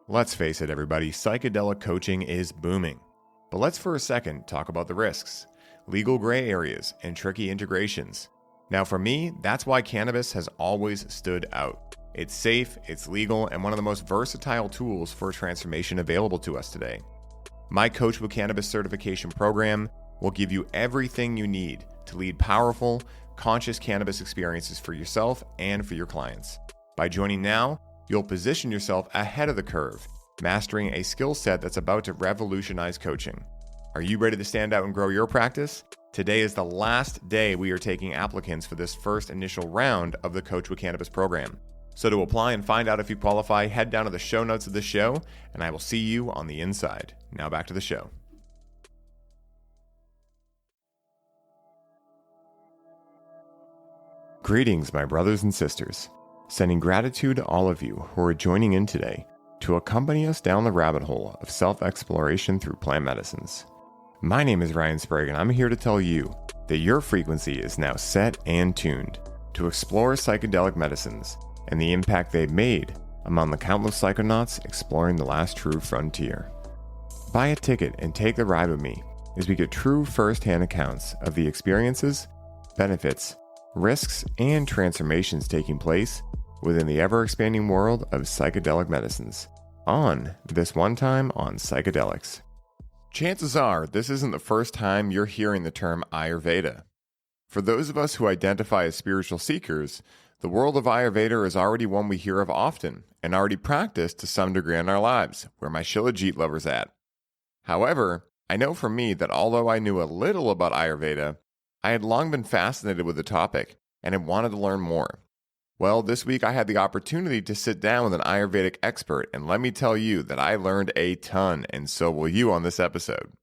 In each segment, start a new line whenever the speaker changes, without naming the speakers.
Let's face it, everybody, psychedelic coaching is booming. But let's for a second talk about the risks, legal gray areas, and tricky integrations. Now, for me, that's why cannabis has always stood out. It's safe, it's legal, and one of the most versatile tools for transformation available to us today. My Coach with Cannabis certification program will give you everything you need to lead powerful, conscious cannabis experiences for yourself and for your clients. By joining now, you'll position yourself ahead of the curve, mastering a skill set that's about to revolutionize coaching. Are you ready to stand out and grow your practice? Today is the last day we are taking applicants for this first initial round of the Coach with Cannabis program. So to apply and find out if you qualify, head down to the show notes of this show, and I will see you on the inside. Now back to the show. Greetings, my brothers and sisters. Sending gratitude to all of you who are joining in today to accompany us down the rabbit hole of self-exploration through plant medicines. My name is Ryan Sprague, and I'm here to tell you that your frequency is now set and tuned to explore psychedelic medicines and the impact they've made among the countless psychonauts exploring the last true frontier. Buy a ticket and take the ride with me as we get true first-hand accounts of the experiences, benefits, risks, and transformations taking place within the ever-expanding world of psychedelic medicines on This One Time on Psychedelics. Chances are this isn't the first time you're hearing the term Ayurveda. For those of us who identify as spiritual seekers, the world of Ayurveda is already one we hear of often and already practice to some degree in our lives, where my shilajit lover's at. However, I know for me that although I knew a little about Ayurveda, I had long been fascinated with the topic and had wanted to learn more. Well, this week I had the opportunity to sit down with an Ayurvedic expert, and let me tell you that I learned a ton, and so will you on this episode.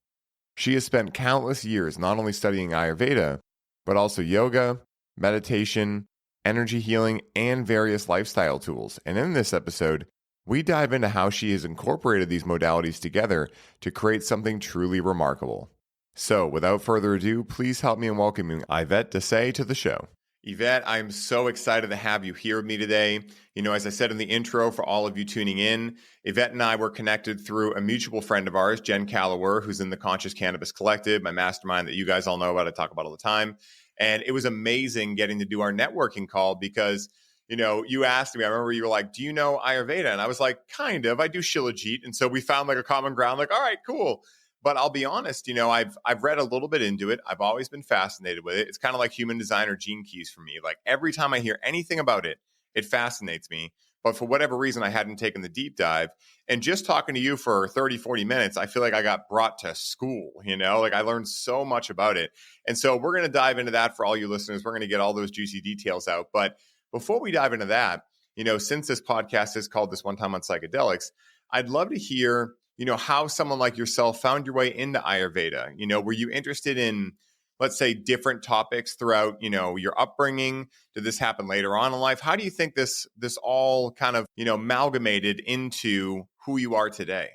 She has spent countless years not only studying Ayurveda, but also yoga, meditation, energy healing, and various lifestyle tools. And in this episode, we dive into how she has incorporated these modalities together to create something truly remarkable. So, without further ado, please help me in welcoming Ivette Desai to the show. Yvette, I'm so excited to have you here with me today. You know, as I said in the intro, for all of you tuning in, Yvette and I were connected through a mutual friend of ours, Jen Callower, who's in the Conscious Cannabis Collective, my mastermind that you guys all know about, I talk about all the time. And it was amazing getting to do our networking call because, you know, you asked me, I remember you were like, do you know Ayurveda? And I was like, kind of, I do shilajit. And so we found like a common ground, like, all right, cool. But I'll be honest, you know, I've read a little bit into it. I've always been fascinated with it. It's kind of like human design or gene keys for me. Like every time I hear anything about it, it fascinates me. But for whatever reason, I hadn't taken the deep dive. And just talking to you for 30, 40 minutes, I feel like I got brought to school, you know, like I learned so much about it. And so we're going to dive into that for all you listeners. We're going to get all those juicy details out. But before we dive into that, you know, since this podcast is called This One Time on Psychedelics, I'd love to hear, you know, how someone like yourself found your way into Ayurveda. You know, were you interested in, let's say, different topics throughout, you know, your upbringing? Did this happen later on in life? How do you think this all kind of, you know, amalgamated into who you are today?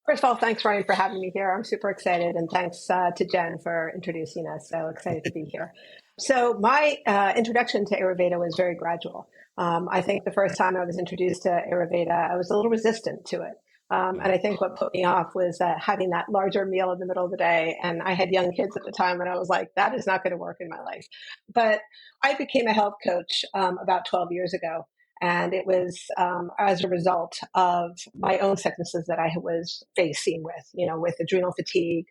First of all, thanks, Ryan, for having me here. I'm super excited. And thanks to Jen for introducing us. So excited to be here. So my introduction to Ayurveda was very gradual. I think the first time I was introduced to Ayurveda, I was a little resistant to it. And I think what put me off was having that larger meal in the middle of the day. And I had young kids at the time, and I was like, that is not going to work in my life. But I became a health coach about 12 years ago. And it was as a result of my own sicknesses that I was facing with, you know, with adrenal fatigue,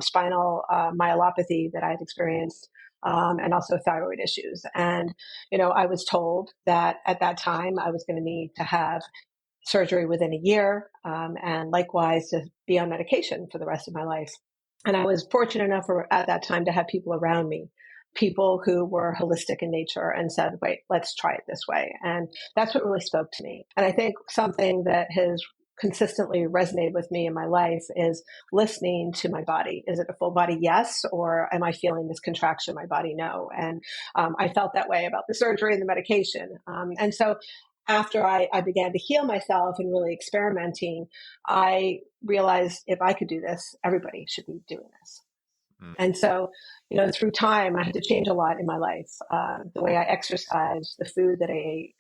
spinal myelopathy that I had experienced, and also thyroid issues. And, you know, I was told that at that time I was going to need to have surgery within a year, and likewise to be on medication for the rest of my life. And I was fortunate enough at that time to have people around me, people who were holistic in nature and said, wait, let's try it this way. And that's what really spoke to me. And I think something that has consistently resonated with me in my life is listening to my body. Is it a full body yes, or am I feeling this contraction in my body? No. And I felt that way about the surgery and the medication. And so after I began to heal myself and really experimenting, I realized if I could do this, everybody should be doing this. And so, you know, through time, I had to change a lot in my life. The way I exercised, the food that I ate,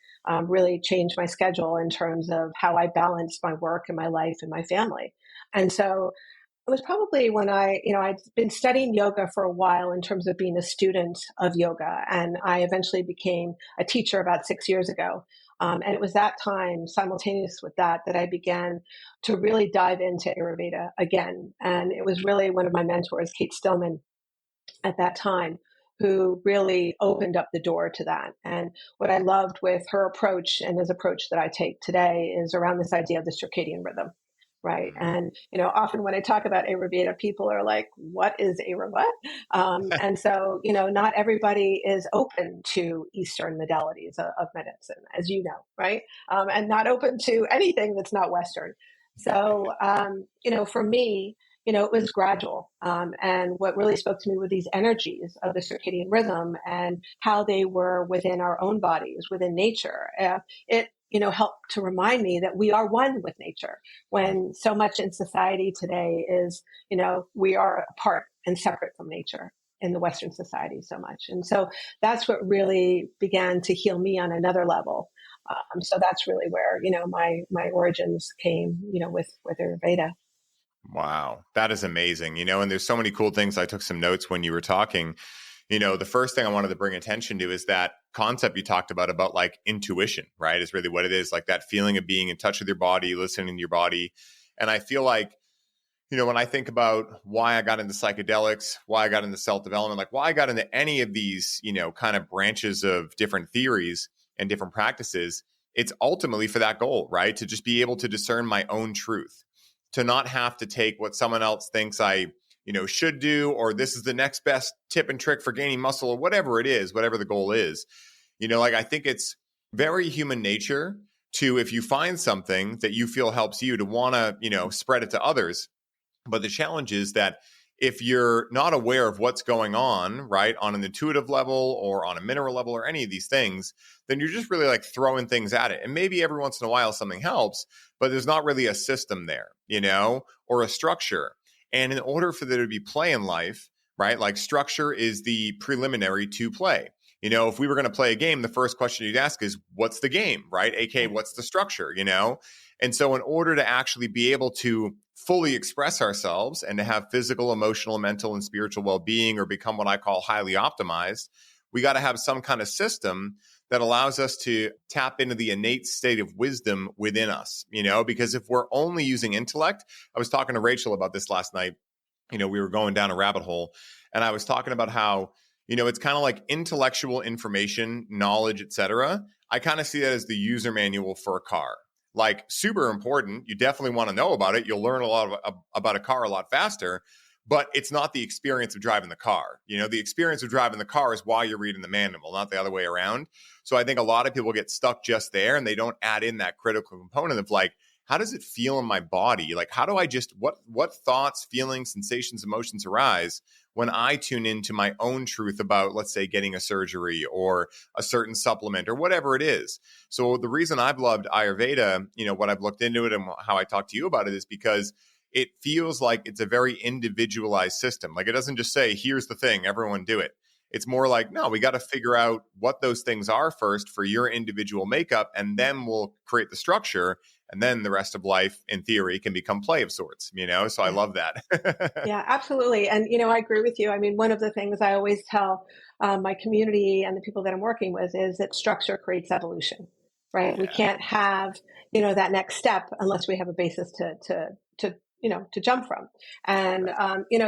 really changed my schedule in terms of how I balanced my work and my life and my family. And so it was probably when I'd been studying yoga for a while in terms of being a student of yoga. And I eventually became a teacher about 6 years ago. And it was that time, simultaneous with that I began to really dive into Ayurveda again. And it was really one of my mentors, Kate Stillman, at that time, who really opened up the door to that. And what I loved with her approach and his approach that I take today is around this idea of the circadian rhythm. Right. And, often when I talk about Ayurveda, people are like, what is Ayurveda? And so, not everybody is open to Eastern modalities of medicine, as you know, right? And not open to anything that's not Western. So, for me, it was gradual. And what really spoke to me were these energies of the circadian rhythm and how they were within our own bodies, within nature. It helped to remind me that we are one with nature, when so much in society today is, we are apart and separate from nature in the Western society so much. And so that's what really began to heal me on another level. So that's really where, my origins came, with Ayurveda.
Wow, that is amazing. And there's so many cool things. I took some notes when you were talking. The first thing I wanted to bring attention to is that concept you talked about like intuition, right? Is really what it is, like that feeling of being in touch with your body, listening to your body. And I feel like, when I think about why I got into psychedelics, why I got into self-development, like why I got into any of these, kind of branches of different theories and different practices, it's ultimately for that goal, right? To just be able to discern my own truth, to not have to take what someone else thinks I should do, or this is the next best tip and trick for gaining muscle, or whatever it is, whatever the goal is. Like I think it's very human nature to, if you find something that you feel helps you, to want to, spread it to others. But the challenge is that if you're not aware of what's going on, right, on an intuitive level or on a mineral level or any of these things, then you're just really like throwing things at it. And maybe every once in a while something helps, but there's not really a system there, or a structure. And in order for there to be play in life, right, like structure is the preliminary to play. If we were going to play a game, the first question you'd ask is, what's the game, right? AKA, what's the structure, And so in order to actually be able to fully express ourselves and to have physical, emotional, mental, and spiritual well-being, or become what I call highly optimized, we got to have some kind of system that allows us to tap into the innate state of wisdom within us, because if we're only using intellect, I was talking to Rachel about this last night, we were going down a rabbit hole, and I was talking about how, it's kind of like intellectual information, knowledge, etc. I kind of see that as the user manual for a car. Like super important. You definitely want to know about it. You'll learn a lot about a car a lot faster, but it's not the experience of driving the car. The experience of driving the car is why you're reading the manual, not the other way around. So I think a lot of people get stuck just there, and they don't add in that critical component of like, how does it feel in my body? Like, how do I just, what thoughts, feelings, sensations, emotions arise when I tune into my own truth about, let's say, getting a surgery or a certain supplement or whatever it is. So the reason I've loved Ayurveda, what I've looked into it and how I talk to you about it, is because it feels like it's a very individualized system. Like it doesn't just say, here's the thing, everyone do it. It's more like, no, we got to figure out what those things are first for your individual makeup, and then we'll create the structure. And then the rest of life, in theory, can become play of sorts, So I love that.
Yeah, absolutely. And, I agree with you. I mean, one of the things I always tell my community and the people that I'm working with is that structure creates evolution, right? Yeah. We can't have, that next step unless we have a basis to jump from. And,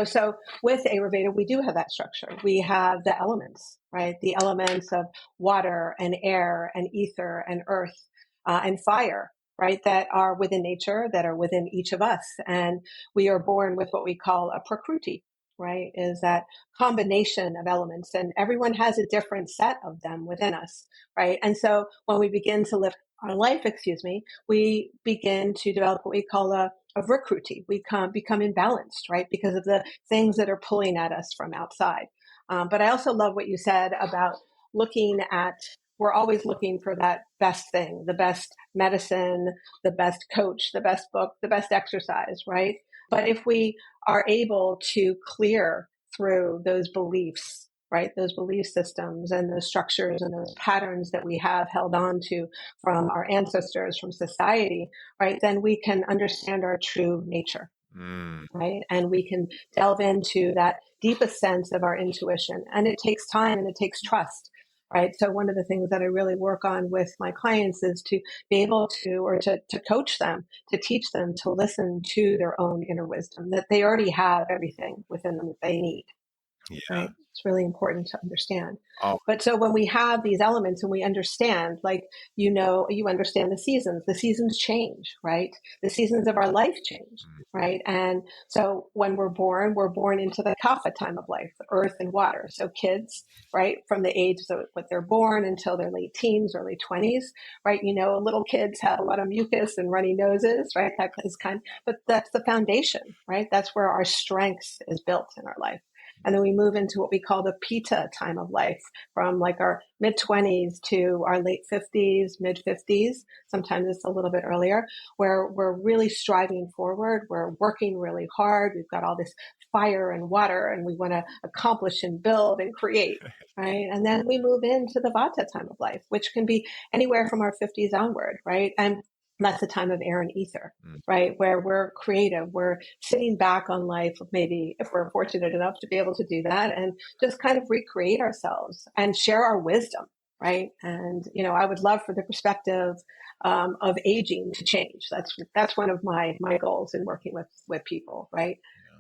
so with Ayurveda, we do have that structure. We have the elements, right? The elements of water and air and ether and earth and fire, right? That are within nature, that are within each of us. And we are born with what we call a prakruti, right? Is that combination of elements, and everyone has a different set of them within us, right? And so when we begin to live our life, we begin to develop what we call a vikruti. We become imbalanced, right? Because of the things that are pulling at us from outside. But I also love what you said about we're always looking for that best thing, the best medicine, the best coach, the best book, the best exercise, right? But if we are able to clear through those beliefs right? Those belief systems and those structures and those patterns that we have held on to from our ancestors, from society, right? Then we can understand our true nature, right? And we can delve into that deepest sense of our intuition. And it takes time and it takes trust, right? So one of the things that I really work on with my clients is to be able to, or to coach them, to teach them to listen to their own inner wisdom, that they already have everything within them that they need.
Yeah.
Right. It's really important to understand.
Oh.
But so when we have these elements and we understand, like, you understand the seasons change, right? The seasons of our life change, right? And so when we're born into the kapha time of life, the earth and water. So kids, right, from the age of what they're born until their late teens, early 20s, right? Little kids have a lot of mucus and runny noses, right? That is but that's the foundation, right? That's where our strength is built in our life. And then we move into what we call the Pitta time of life, from like our mid-20s to our late 50s, mid-50s. Sometimes it's a little bit earlier, where we're really striving forward. We're working really hard. We've got all this fire and water, and we want to accomplish and build and create, right? And then we move into the Vata time of life, which can be anywhere from our 50s onward, right? And that's the time of air and ether, right? Where we're creative, we're sitting back on life, maybe if we're fortunate enough to be able to do that, and just kind of recreate ourselves and share our wisdom, right? And, I would love for the perspective of aging to change. That's one of my goals in working with people, right?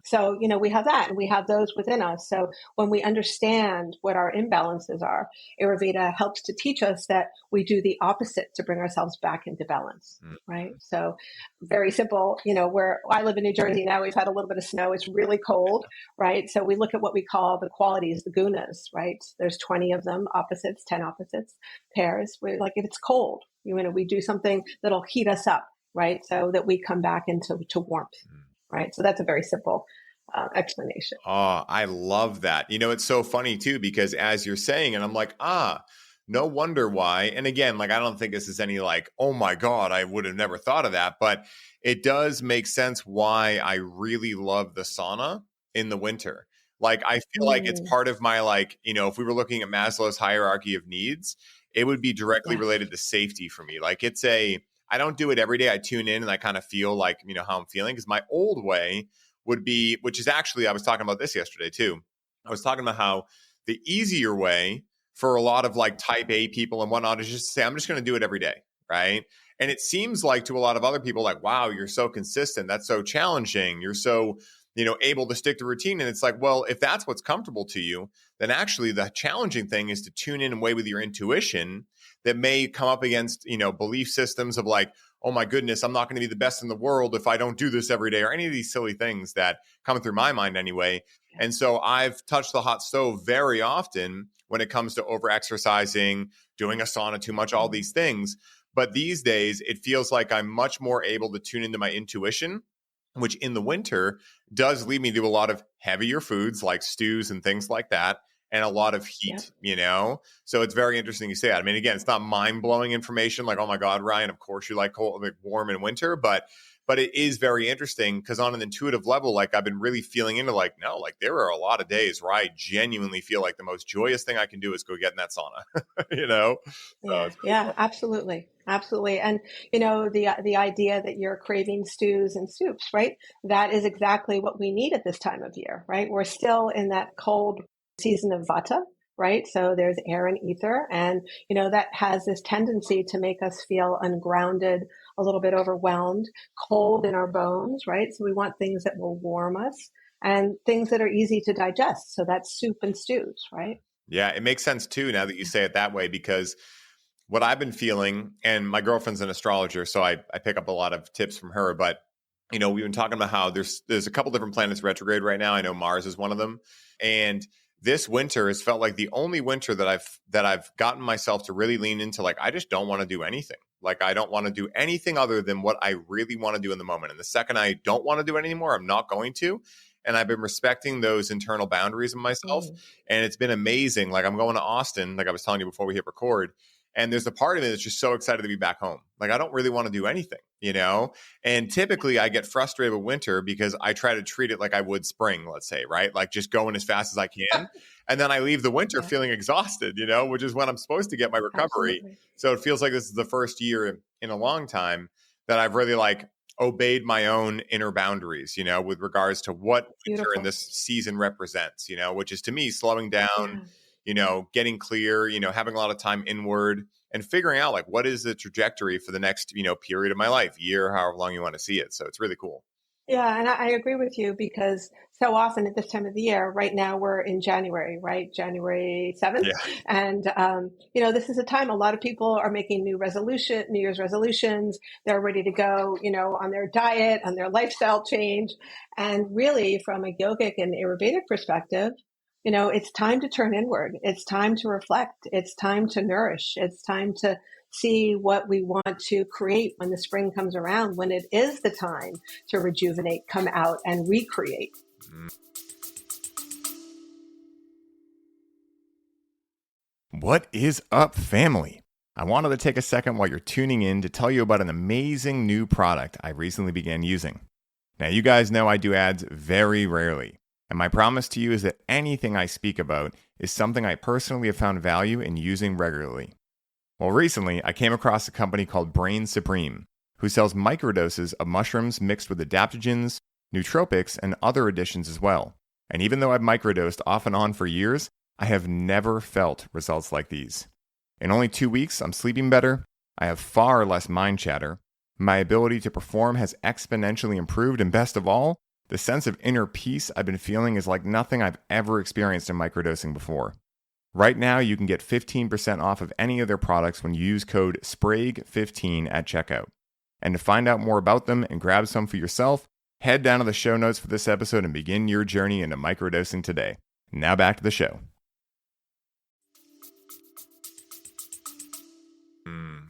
So, we have that and we have those within us. So when we understand what our imbalances are, Ayurveda helps to teach us that we do the opposite to bring ourselves back into balance, right? So very simple, where I live in New Jersey now, we've had a little bit of snow. It's really cold, right? So we look at what we call the qualities, the gunas, right? There's 20 of them, opposites, 10 opposites, pairs. We're like, if it's cold, we do something that'll heat us up, right? So that we come back into warmth. Right. So that's a very simple explanation.
Oh, I love that. It's so funny too, because as you're saying, and I'm like, no wonder why. And again, like, I don't think this is any like, oh my God, I would have never thought of that. But it does make sense why I really love the sauna in the winter. Like, I feel like it's part of my, like, if we were looking at Maslow's hierarchy of needs, it would be directly related to safety for me. Like, I don't do it every day. I tune in and I kind of feel like, how I'm feeling. Because my old way would be, which is actually, I was talking about this yesterday too. I was talking about how the easier way for a lot of like type A people and whatnot is just to say, I'm just going to do it every day. Right. And it seems like to a lot of other people, like, wow, you're so consistent. That's so challenging. You're so, able to stick to routine. And it's like, well, if that's what's comfortable to you, then actually the challenging thing is to tune in and weigh with your intuition that may come up against, belief systems of like, oh my goodness, I'm not going to be the best in the world if I don't do this every day, or any of these silly things that come through my mind anyway. And so I've touched the hot stove very often when it comes to over exercising, doing a sauna too much, all these things. But these days, it feels like I'm much more able to tune into my intuition, which in the winter does lead me to a lot of heavier foods like stews and things like that, and a lot of heat, So it's very interesting you say that. I mean, again, it's not mind-blowing information like, oh my God, Ryan, of course you like cold, like warm in winter, but it is very interesting because on an intuitive level, like I've been really feeling into like, no, like there are a lot of days where I genuinely feel like the most joyous thing I can do is go get in that sauna, So
Yeah, absolutely. Absolutely. And, the idea that you're craving stews and soups, right? That is exactly what we need at this time of year, right? We're still in that cold season of Vata, right? So there's air and ether, and, that has this tendency to make us feel ungrounded, a little bit overwhelmed, cold in our bones, right? So we want things that will warm us and things that are easy to digest. So that's soup and stews, right?
Yeah, it makes sense too, now that you say it that way, because what I've been feeling, and my girlfriend's an astrologer, so I pick up a lot of tips from her, but we've been talking about how there's a couple different planets retrograde right now. I know Mars is one of them. And this winter has felt like the only winter that I've gotten myself to really lean into, like, I just don't want to do anything. Like, I don't want to do anything other than what I really want to do in the moment. And the second I don't want to do it anymore, I'm not going to. And I've been respecting those internal boundaries of myself. And it's been amazing. Like, I'm going to Austin, like I was telling you before we hit record. And there's a part of me that's just so excited to be back home. Like, I don't really want to do anything. And typically I get frustrated with winter because I try to treat it like I would spring, let's say, right? Like just going as fast as I can. And then I leave the winter
Yeah,
feeling exhausted, which is when I'm supposed to get my recovery.
absolutely.
So it feels like this is the first year in a long time that I've really like obeyed my own inner boundaries, with regards to what winter in
Beautiful.
this season represents, which is to me slowing down,
Yeah.
getting clear, having a lot of time inward and figuring out like what is the trajectory for the next, period of my life, year, however long you want to see it. So it's really cool.
Yeah, and I agree with you because so often at this time of the year, right now we're in January, right? January 7th.
Yeah.
And, this is a time a lot of people are making New Year's resolutions. They're ready to go, on their diet, on their lifestyle change. And really from a yogic and Ayurvedic perspective, it's time to turn inward. It's time to reflect. It's time to nourish. It's time to see what we want to create when the spring comes around, when it is the time to rejuvenate, come out and recreate.
What is up, family? I wanted to take a second while you're tuning in to tell you about an amazing new product I recently began using. Now, you guys know I do ads very rarely, and my promise to you is that anything I speak about is something I personally have found value in using regularly. Well, recently, I came across a company called Brain Supreme, who sells microdoses of mushrooms mixed with adaptogens, nootropics, and other additions as well. And even though I've microdosed off and on for years, I have never felt results like these. In only 2 weeks, I'm sleeping better, I have far less mind chatter, my ability to perform has exponentially improved, and best of all, the sense of inner peace I've been feeling is like nothing I've ever experienced in microdosing before. Right now, you can get 15% off of any of their products when you use code SPRAGUE15 at checkout. And to find out more about them and grab some for yourself, head down to the show notes for this episode and begin your journey into microdosing today. Now back to the show.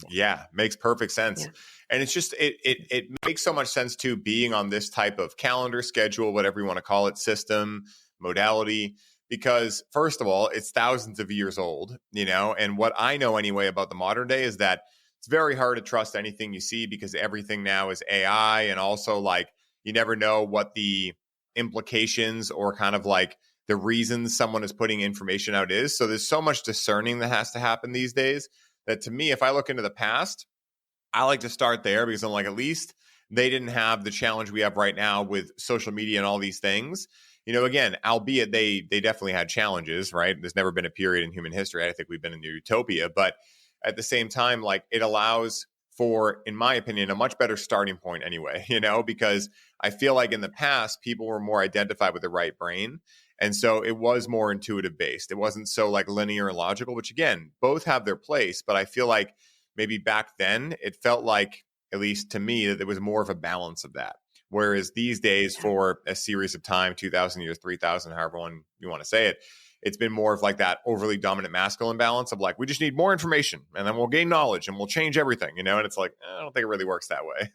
Yeah, makes perfect sense.
Yeah.
And it's just, it makes so much sense too, being on this type of calendar, schedule, whatever you want to call it, system, modality. Because first of all, it's thousands of years old, and what I know anyway about the modern day is that it's very hard to trust anything you see because everything now is AI. And also like, you never know what the implications or kind of like the reasons someone is putting information out is. So there's so much discerning that has to happen these days that to me, if I look into the past, I like to start there because I'm like, at least they didn't have the challenge we have right now with social media and all these things. Again, albeit they definitely had challenges, right? There's never been a period in human history. I think we've been in a utopia, but at the same time, like it allows for, in my opinion, a much better starting point anyway, because I feel like in the past, people were more identified with the right brain. And so it was more intuitive based. It wasn't so like linear and logical, which again, both have their place. But I feel like maybe back then it felt like, at least to me, that there was more of a balance of that. Whereas these days, for a series of time, 2,000 years, 3,000, however one you want to say it, it's been more of like that overly dominant masculine balance of like, we just need more information and then we'll gain knowledge and we'll change everything, and it's like, I don't think it really works that way.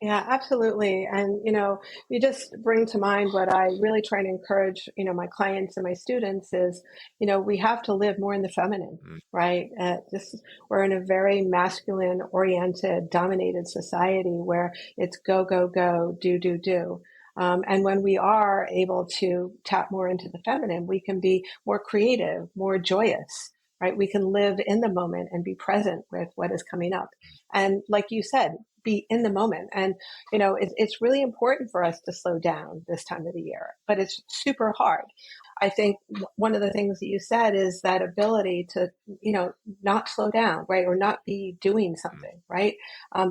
Yeah, absolutely. And, you just bring to mind what I really try to encourage, my clients and my students is, we have to live more in the feminine, right? We're in a very masculine oriented, dominated society where it's go, go, go, do, do, do. And when we are able to tap more into the feminine, we can be more creative, more joyous, right? We can live in the moment and be present with what is coming up. And like you said, be in the moment. And, it's really important for us to slow down this time of the year, but it's super hard. I think one of the things that you said is that ability to, not slow down, right? Or not be doing something, right?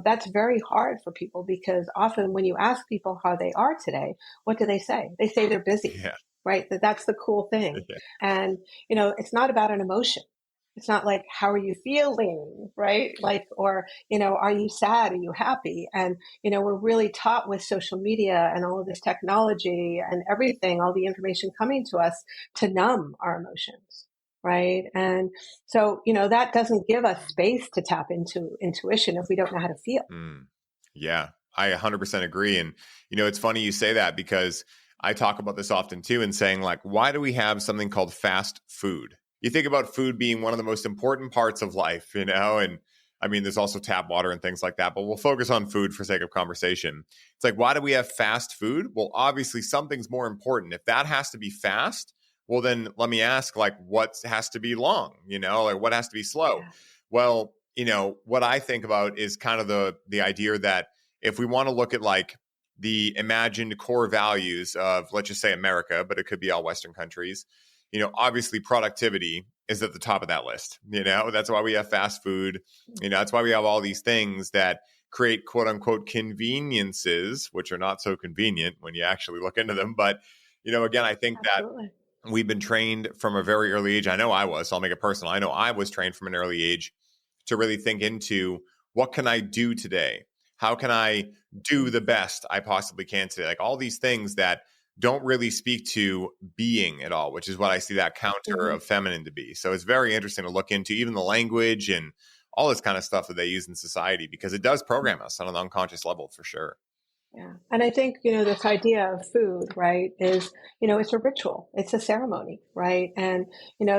That's very hard for people because often when you ask people how they are today, what do they say? They say they're busy, right? That's the cool thing.
Yeah.
And, it's not about an emotion. It's not like, how are you feeling? Right? Like, or, are you sad? Are you happy? And, we're really taught with social media and all of this technology and everything, all the information coming to us to numb our emotions. Right. And so, that doesn't give us space to tap into intuition if we don't know how to feel.
Yeah, I 100% agree. And, it's funny you say that because I talk about this often too, and saying like, why do we have something called fast food? You think about food being one of the most important parts of life, and I mean, there's also tap water and things like that, but we'll focus on food for sake of conversation. It's like, why do we have fast food? Well, obviously something's more important. If that has to be fast, well, then let me ask, like, what has to be long, or what has to be slow?
Yeah.
Well, what I think about is kind of the idea that if we want to look at like the imagined core values of, let's just say America, but it could be all Western countries, obviously productivity is at the top of that list. That's why we have fast food. That's why we have all these things that create quote unquote conveniences, which are not so convenient when you actually look into them. But, again, I think
Absolutely.
that we've been trained from a very early age. I know I was, so I'll make it personal. I know I was trained from an early age to really think into what can I do today? How can I do the best I possibly can today? Like all these things that don't really speak to being at all, which is what I see that counter of feminine to be. So it's very interesting to look into even the language and all this kind of stuff that they use in society, because it does program us on an unconscious level for sure.
Yeah. And I think, this idea of food, right, is, it's a ritual. It's a ceremony, right? And,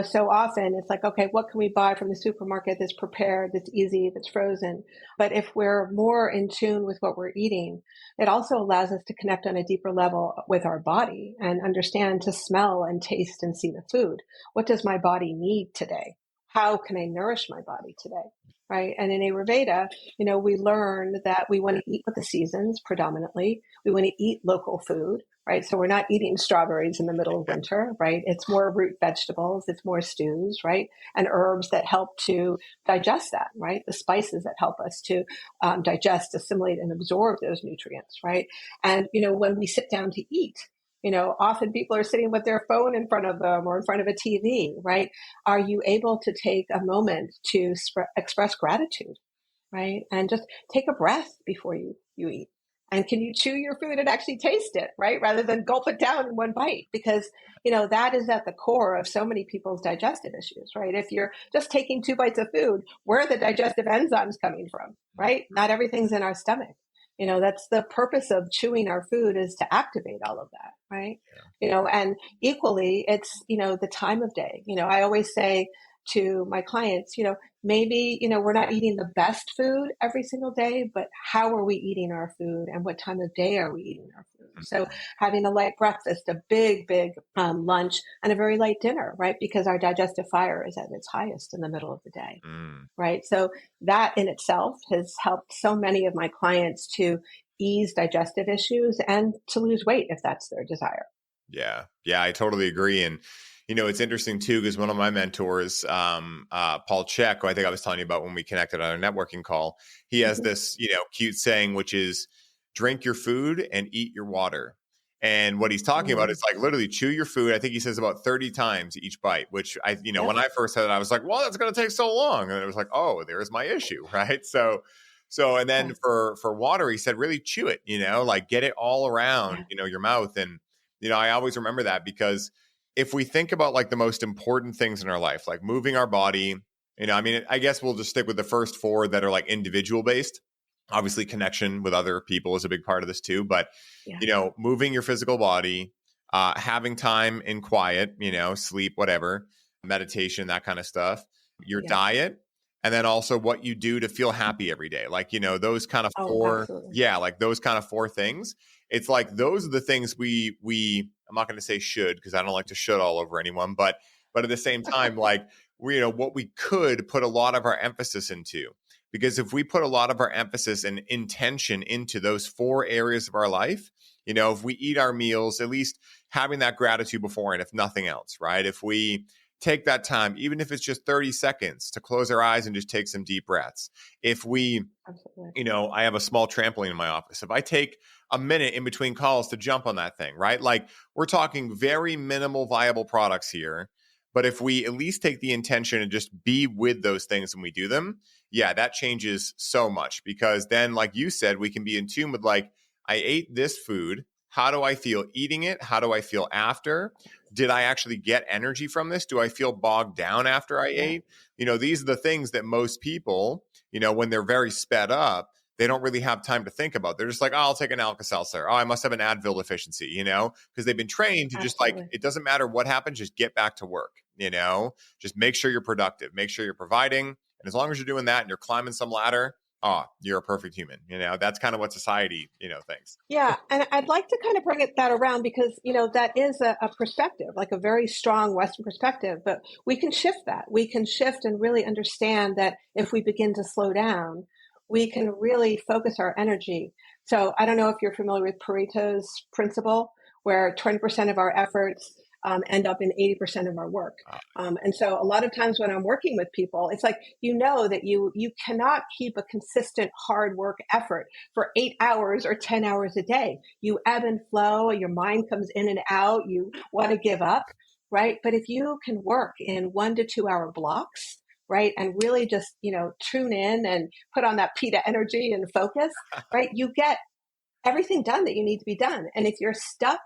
so often it's like, okay, what can we buy from the supermarket that's prepared, that's easy, that's frozen? But if we're more in tune with what we're eating, it also allows us to connect on a deeper level with our body and understand to smell and taste and see the food. What does my body need today? How can I nourish my body today? Right. And in Ayurveda, we learn that we want to eat with the seasons predominantly. We want to eat local food, right? So we're not eating strawberries in the middle of winter, right? It's more root vegetables. It's more stews, right? And herbs that help to digest that, right? The spices that help us to digest, assimilate, and absorb those nutrients, right? And, when we sit down to eat, often people are sitting with their phone in front of them or in front of a TV, right? Are you able to take a moment to express gratitude, right? And just take a breath before you eat. And can you chew your food and actually taste it, right? Rather than gulp it down in one bite, because, that is at the core of so many people's digestive issues, right? If you're just taking 2 bites of food, where are the digestive enzymes coming from, right? Not everything's in our stomach. That's the purpose of chewing our food, is to activate all of that, right? And equally, it's, the time of day. I always say to my clients, maybe, we're not eating the best food every single day, but how are we eating our food and what time of day are we eating our food? So having a light breakfast, a big lunch, and a very light dinner, right? Because our digestive fire is at its highest in the middle of the day, right? So that in itself has helped so many of my clients to ease digestive issues and to lose weight if that's their desire.
Yeah. Yeah, I totally agree. And, it's interesting too, because one of my mentors, Paul Check, who I think I was telling you about when we connected on our networking call, he has this, cute saying, which is drink your food and eat your water. And what he's talking about is like literally chew your food. I think he says about 30 times each bite, which when I first said it, I was like, well, that's going to take so long. And it was like, oh, there's my issue. Right. So, and then for water, he said, really chew it, like get it all around, your mouth. And, I always remember that, because if we think about like the most important things in our life, like moving our body, I guess we'll just stick with the first 4 that are like individual based. Obviously connection with other people is a big part of this too, but moving your physical body, having time in quiet, sleep, whatever, meditation, that kind of stuff, your diet, and then also what you do to feel happy every day. Like, those kind of 4,
absolutely.
like those kind of 4 things. It's like, those are the things we I'm not going to say should, because I don't like to should all over anyone, but at the same time, like, what we could put a lot of our emphasis into. Because if we put a lot of our emphasis and intention into those 4 areas of our life, if we eat our meals, at least having that gratitude before, and if nothing else, right? If we take that time, even if it's just 30 seconds, to close our eyes and just take some deep breaths. If we, I have a small trampoline in my office. If I take a minute in between calls to jump on that thing, right? Like, we're talking very minimal viable products here. But if we at least take the intention and just be with those things when we do them, that changes so much. Because then, like you said, we can be in tune with like, I ate this food. How do I feel eating it? How do I feel after? Did I actually get energy from this? Do I feel bogged down after I ate? These are the things that most people, when they're very sped up, they don't really have time to think about. They're just like, oh, I'll take an Alka-Seltzer. Oh, I must have an Advil deficiency, because they've been trained to just like, it doesn't matter what happens, just get back to work, just make sure you're productive, make sure you're providing, And as long as you're doing that and you're climbing some ladder, you're a perfect human. That's kind of what society, thinks.
Yeah. And I'd like to kind of bring that around because, that is a perspective, like a very strong Western perspective, but we can shift that. We can shift and really understand that if we begin to slow down, we can really focus our energy. So I don't know if you're familiar with Pareto's principle, where 20% of our efforts end up in 80% of our work. And so a lot of times when I'm working with people, it's like, that you cannot keep a consistent hard work effort for 8 hours or 10 hours a day. You ebb and flow, your mind comes in and out, you want to give up, right? But if you can work in 1 to 2 hour blocks, right, and really just, tune in and put on that PETA energy and focus, right, you get everything done that you need to be done. And if you're stuck,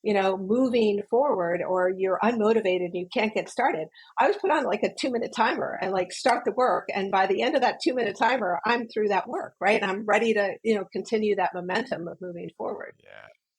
moving forward, or you're unmotivated and you can't get started, I always put on like a 2-minute timer and like start the work. And by the end of that 2-minute timer, I'm through that work, right? And I'm ready to, continue that momentum of moving forward.
Yeah.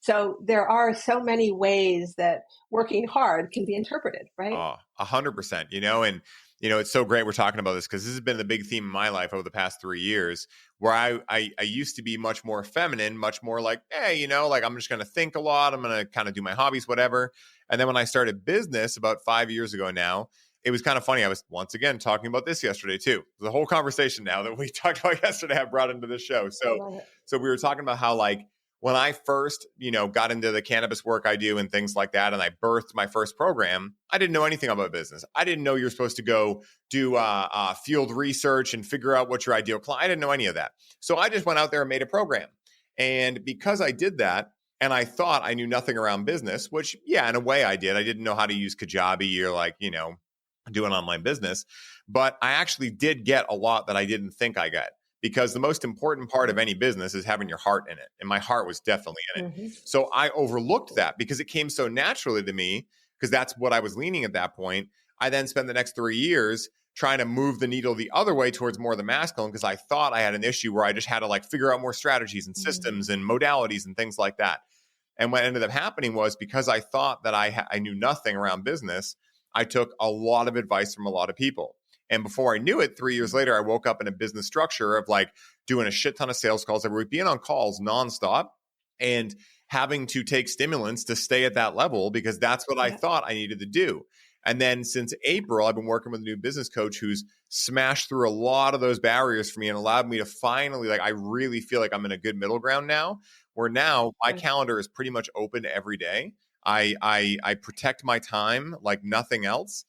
So there are so many ways that working hard can be interpreted, right?
100%, and it's so great we're talking about this because this has been the big theme in my life over the past 3 years, where I used to be much more feminine, much more like, hey, like I'm just going to think a lot. I'm going to kind of do my hobbies, whatever. And then when I started business about 5 years ago now, it was kind of funny. I was once again talking about this yesterday too. The whole conversation now that we talked about yesterday, I brought into the show. So we were talking about how like, when I first, got into the cannabis work I do and things like that, and I birthed my first program, I didn't know anything about business. I didn't know you're supposed to go do field research and figure out what your ideal client. I didn't know any of that. So I just went out there and made a program. And because I did that, and I thought I knew nothing around business, which, yeah, in a way I did. I didn't know how to use Kajabi or like, do an online business. But I actually did get a lot that I didn't think I got. Because the most important part of any business is having your heart in it. And my heart was definitely in it. Mm-hmm. So I overlooked that because it came so naturally to me, because that's what I was leaning at that point. I then spent the next 3 years trying to move the needle the other way towards more of the masculine, because I thought I had an issue where I just had to like figure out more strategies and systems and modalities and things like that. And what ended up happening was, because I thought that I knew nothing around business, I took a lot of advice from a lot of people. And before I knew it, 3 years later, I woke up in a business structure of like doing a shit ton of sales calls every week, being on calls nonstop and having to take stimulants to stay at that level, because that's what I thought I needed to do. And then since April, I've been working with a new business coach who's smashed through a lot of those barriers for me and allowed me to finally, like, I really feel like I'm in a good middle ground now, where now my calendar is pretty much open every day. I protect my time like nothing else.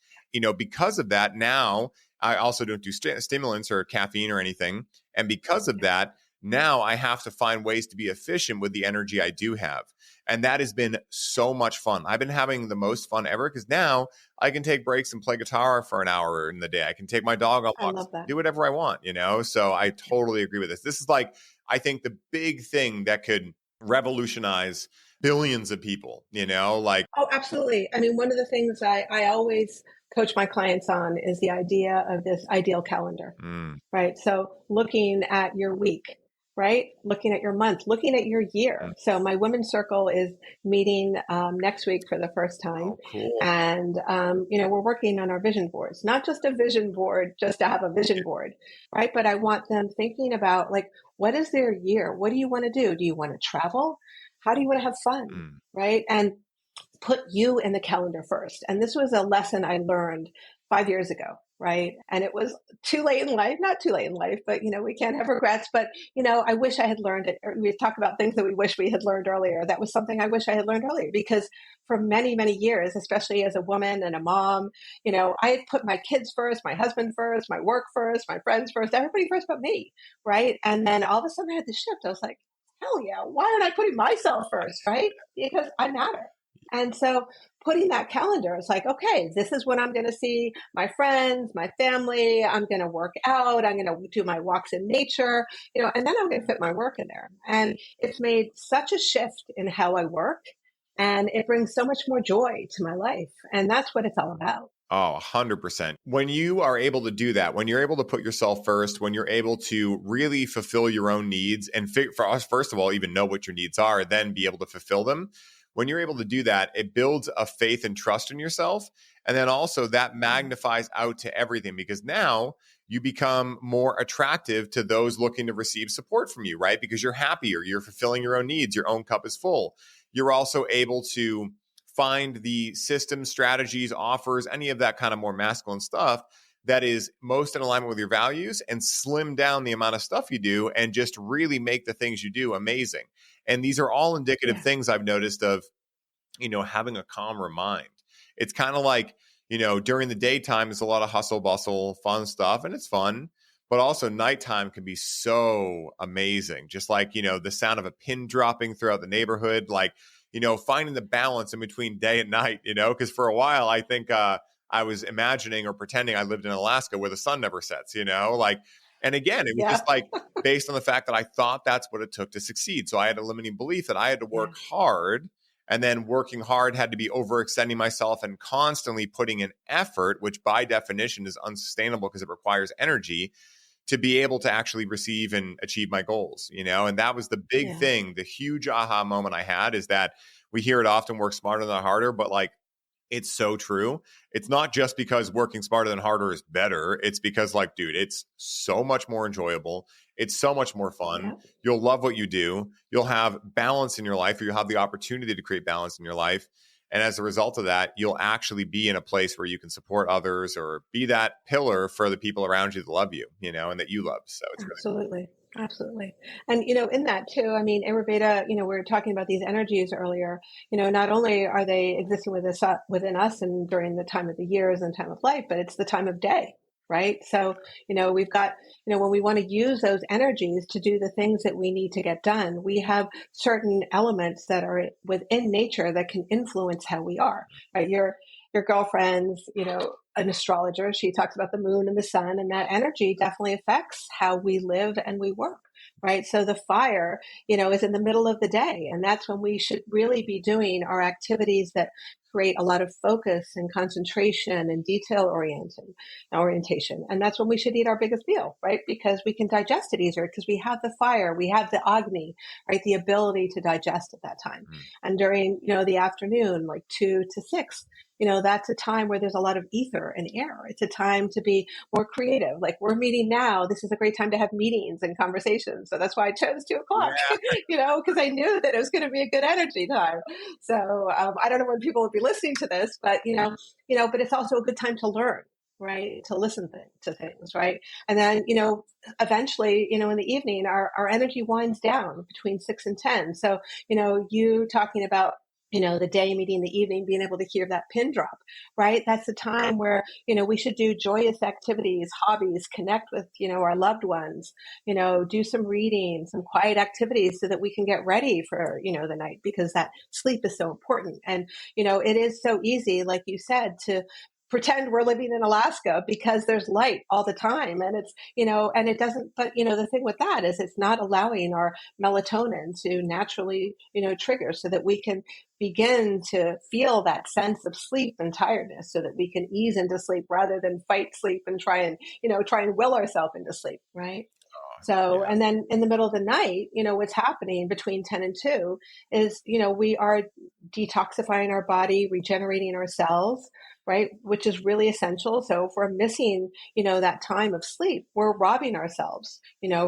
Because of that, now I also don't do stimulants or caffeine or anything. And because of that, now I have to find ways to be efficient with the energy I do have. And that has been so much fun. I've been having the most fun ever, because now I can take breaks and play guitar for an hour in the day. I can take my dog on walks, do whatever I want, So I totally agree with this. This is like, I think, the big thing that could revolutionize billions of people, like.
Oh, absolutely. I mean, one of the things I always coach my clients on is the idea of this ideal calendar, right? So looking at your week, right? Looking at your month, looking at your year. So my women's circle is meeting next week for the first time.
Oh, cool.
And, we're working on our vision boards, not just a vision board, just to have a vision board, right? But I want them thinking about like, what is their year? What do you want to do? Do you want to travel? How do you want to have fun? Right? And put you in the calendar first. And this was a lesson I learned 5 years ago, right? And it was too late in life, not too late in life, but, we can't have regrets. But, I wish I had learned it. We talk about things that we wish we had learned earlier. That was something I wish I had learned earlier, because for many, many years, especially as a woman and a mom, I had put my kids first, my husband first, my work first, my friends first, everybody first but me, right? And then all of a sudden I had to shift. I was like, hell yeah, why aren't I putting myself first, right? Because I matter. And so putting that calendar, it's like, okay, this is when I'm going to see my friends, my family. I'm going to work out. I'm going to do my walks in nature, and then I'm going to fit my work in there. And it's made such a shift in how I work, and it brings so much more joy to my life. And that's what it's all about.
Oh, 100%. When you are able to do that, when you're able to put yourself first, when you're able to really fulfill your own needs and for us, first of all, even know what your needs are, then be able to fulfill them. When you're able to do that, it builds a faith and trust in yourself. And then also that magnifies out to everything, because now you become more attractive to those looking to receive support from you, right? Because you're happier, you're fulfilling your own needs, your own cup is full. You're also able to find the systems, strategies, offers, any of that kind of more masculine stuff that is most in alignment with your values, and slim down the amount of stuff you do and just really make the things you do amazing. And these are all indicative things I've noticed of, having a calmer mind. It's kind of like, during the daytime, it's a lot of hustle, bustle, fun stuff, and it's fun. But also nighttime can be so amazing. Just like, the sound of a pin dropping throughout the neighborhood, like, finding the balance in between day and night, because for a while, I think I was imagining or pretending I lived in Alaska where the sun never sets, and again, it was just like based on the fact that I thought that's what it took to succeed. So I had a limiting belief that I had to work hard. And then working hard had to be overextending myself and constantly putting in effort, which by definition is unsustainable because it requires energy to be able to actually receive and achieve my goals, And that was the big thing. The huge aha moment I had is that we hear it often, work smarter than harder, but like, it's so true. It's not just because working smarter than harder is better. It's because like, dude, it's so much more enjoyable. It's so much more fun. Yeah. You'll love what you do. You'll have balance in your life, or you'll have the opportunity to create balance in your life. And as a result of that, you'll actually be in a place where you can support others or be that pillar for the people around you that love you, and that you love. So it's
absolutely.
Really cool.
Absolutely. And, in that too, I mean, Ayurveda, we were talking about these energies earlier, not only are they existing within us and during the time of the years and time of life, but it's the time of day, right? So, we've got, when we want to use those energies to do the things that we need to get done, we have certain elements that are within nature that can influence how we are, right? Your girlfriend's, an astrologer, she talks about the moon and the sun, and that energy definitely affects how we live and we work, right? So the fire, is in the middle of the day, and that's when we should really be doing our activities that create a lot of focus and concentration and detail orientation. And that's when we should eat our biggest meal, right? Because we can digest it easier because we have the fire, we have the Agni, right? The ability to digest at that time. And during, the afternoon, like 2 to 6, that's a time where there's a lot of ether and air. It's a time to be more creative. Like we're meeting now. This is a great time to have meetings and conversations. So that's why I chose 2 o'clock, because I knew that it was going to be a good energy time. So I don't know when people will be listening to this, but, but it's also a good time to learn, right? To listen to things, right? And then, eventually, in the evening, our energy winds down between 6 and 10. So, you talking about the day meeting the evening, being able to hear that pin drop, right? That's the time where, we should do joyous activities, hobbies, connect with, our loved ones, do some reading, some quiet activities so that we can get ready for, the night, because that sleep is so important. And, it is so easy, like you said, to pretend we're living in Alaska because there's light all the time. And it's, and it doesn't, but, the thing with that is it's not allowing our melatonin to naturally, trigger so that we can begin to feel that sense of sleep and tiredness so that we can ease into sleep rather than fight sleep and try and will ourselves into sleep. Right. So, and then in the middle of the night, what's happening between 10 and 2 is, we are detoxifying our body, regenerating our cells, right? Which is really essential. So if we're missing, that time of sleep, we're robbing ourselves,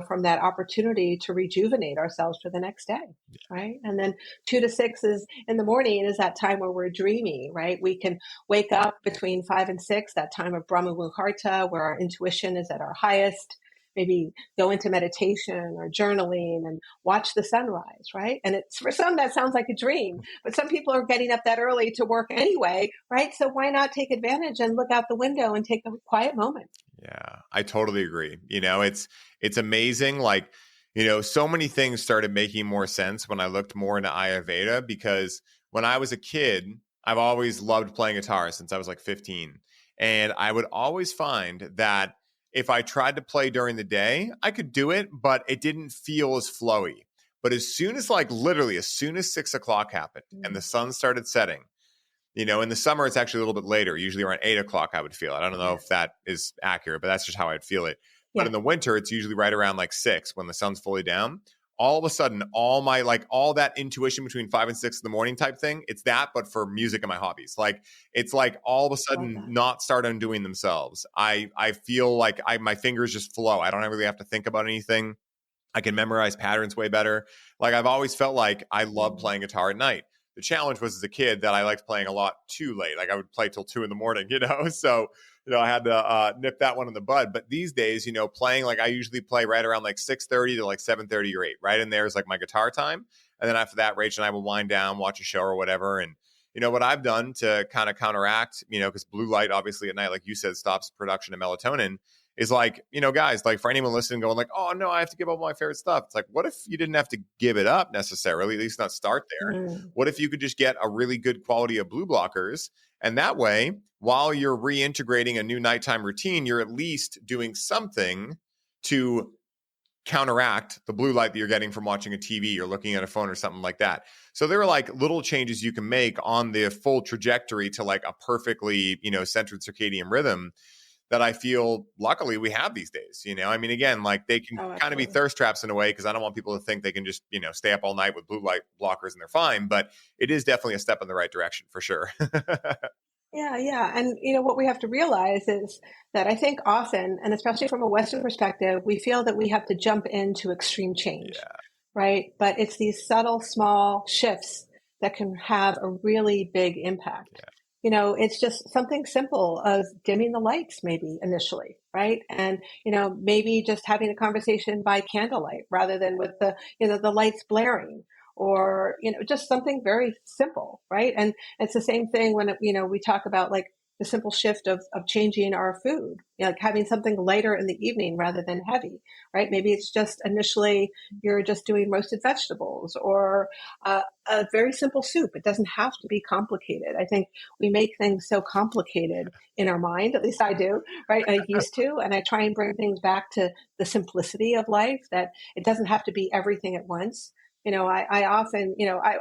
from that opportunity to rejuvenate ourselves for the next day, right? And then 2 to 6 is in the morning is that time where we're dreamy, right? We can wake up between 5 and 6, that time of Brahma Muhurta, where our intuition is at our highest. Maybe go into meditation or journaling and watch the sunrise, right? And it's for some that sounds like a dream, but some people are getting up that early to work anyway, right? So why not take advantage and look out the window and take a quiet moment?
Yeah, I totally agree. It's amazing. Like, so many things started making more sense when I looked more into Ayurveda, because when I was a kid, I've always loved playing guitar since I was like 15. And I would always find that if I tried to play during the day, I could do it, but it didn't feel as flowy. But as soon as as soon as 6 o'clock happened and the sun started setting, in the summer, it's actually a little bit later, usually around 8 o'clock, I would feel it. I don't know if that is accurate, but that's just how I'd feel it. But in the winter, it's usually right around like 6 when the sun's fully down. all of a sudden, all that intuition between 5 and 6 in the morning type thing, it's that, but for music and my hobbies. Like, it's like all of a sudden knots start undoing themselves. I feel like my fingers just flow. I don't really have to think about anything. I can memorize patterns way better. Like, I've always felt like I love playing guitar at night. The challenge was, as a kid, that I liked playing a lot too late. Like, I would play till 2 a.m, So, I had to nip that one in the bud. But these days, playing, like, I usually play right around like 6:30 to like 7:30 or 8, right? And there's like my guitar time. And then after that, Rachel and I will wind down, watch a show or whatever. And, what I've done to kind of counteract, because blue light, obviously at night, like you said, stops production of melatonin, is like, guys, like, for anyone listening going like, oh no, I have to give up my favorite stuff. It's like, what if you didn't have to give it up necessarily, at least not start there? What if you could just get a really good quality of blue blockers? And that way, while you're reintegrating a new nighttime routine, you're at least doing something to counteract the blue light that you're getting from watching a TV or looking at a phone or something like that. So there are like little changes you can make on the full trajectory to like a perfectly, centered circadian rhythm that I feel luckily we have these days. I mean, again, like, they can kind of be thirst traps in a way, because I don't want people to think they can just, stay up all night with blue light blockers and they're fine. But it is definitely a step in the right direction for sure.
Yeah. And, what we have to realize is that I think often, and especially from a Western perspective, we feel that we have to jump into extreme change, right? But it's these subtle, small shifts that can have a really big impact. It's just something simple as dimming the lights, maybe initially, right? And, maybe just having a conversation by candlelight rather than with the lights blaring, or, just something very simple, right? And it's the same thing when, we talk about like the simple shift of changing our food, like having something lighter in the evening rather than heavy, right? Maybe it's just initially you're just doing roasted vegetables or a very simple soup. It doesn't have to be complicated. I think we make things so complicated in our mind, at least I do, right? I used to, and I try and bring things back to the simplicity of life, that it doesn't have to be everything at once. I often,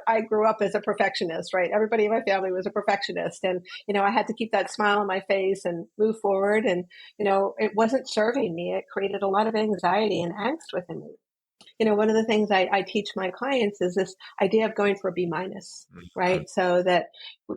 I grew up as a perfectionist, right? Everybody in my family was a perfectionist, and, I had to keep that smile on my face and move forward. And, it wasn't serving me. It created a lot of anxiety and angst within me. One of the things I teach my clients is this idea of going for a B minus, right? So that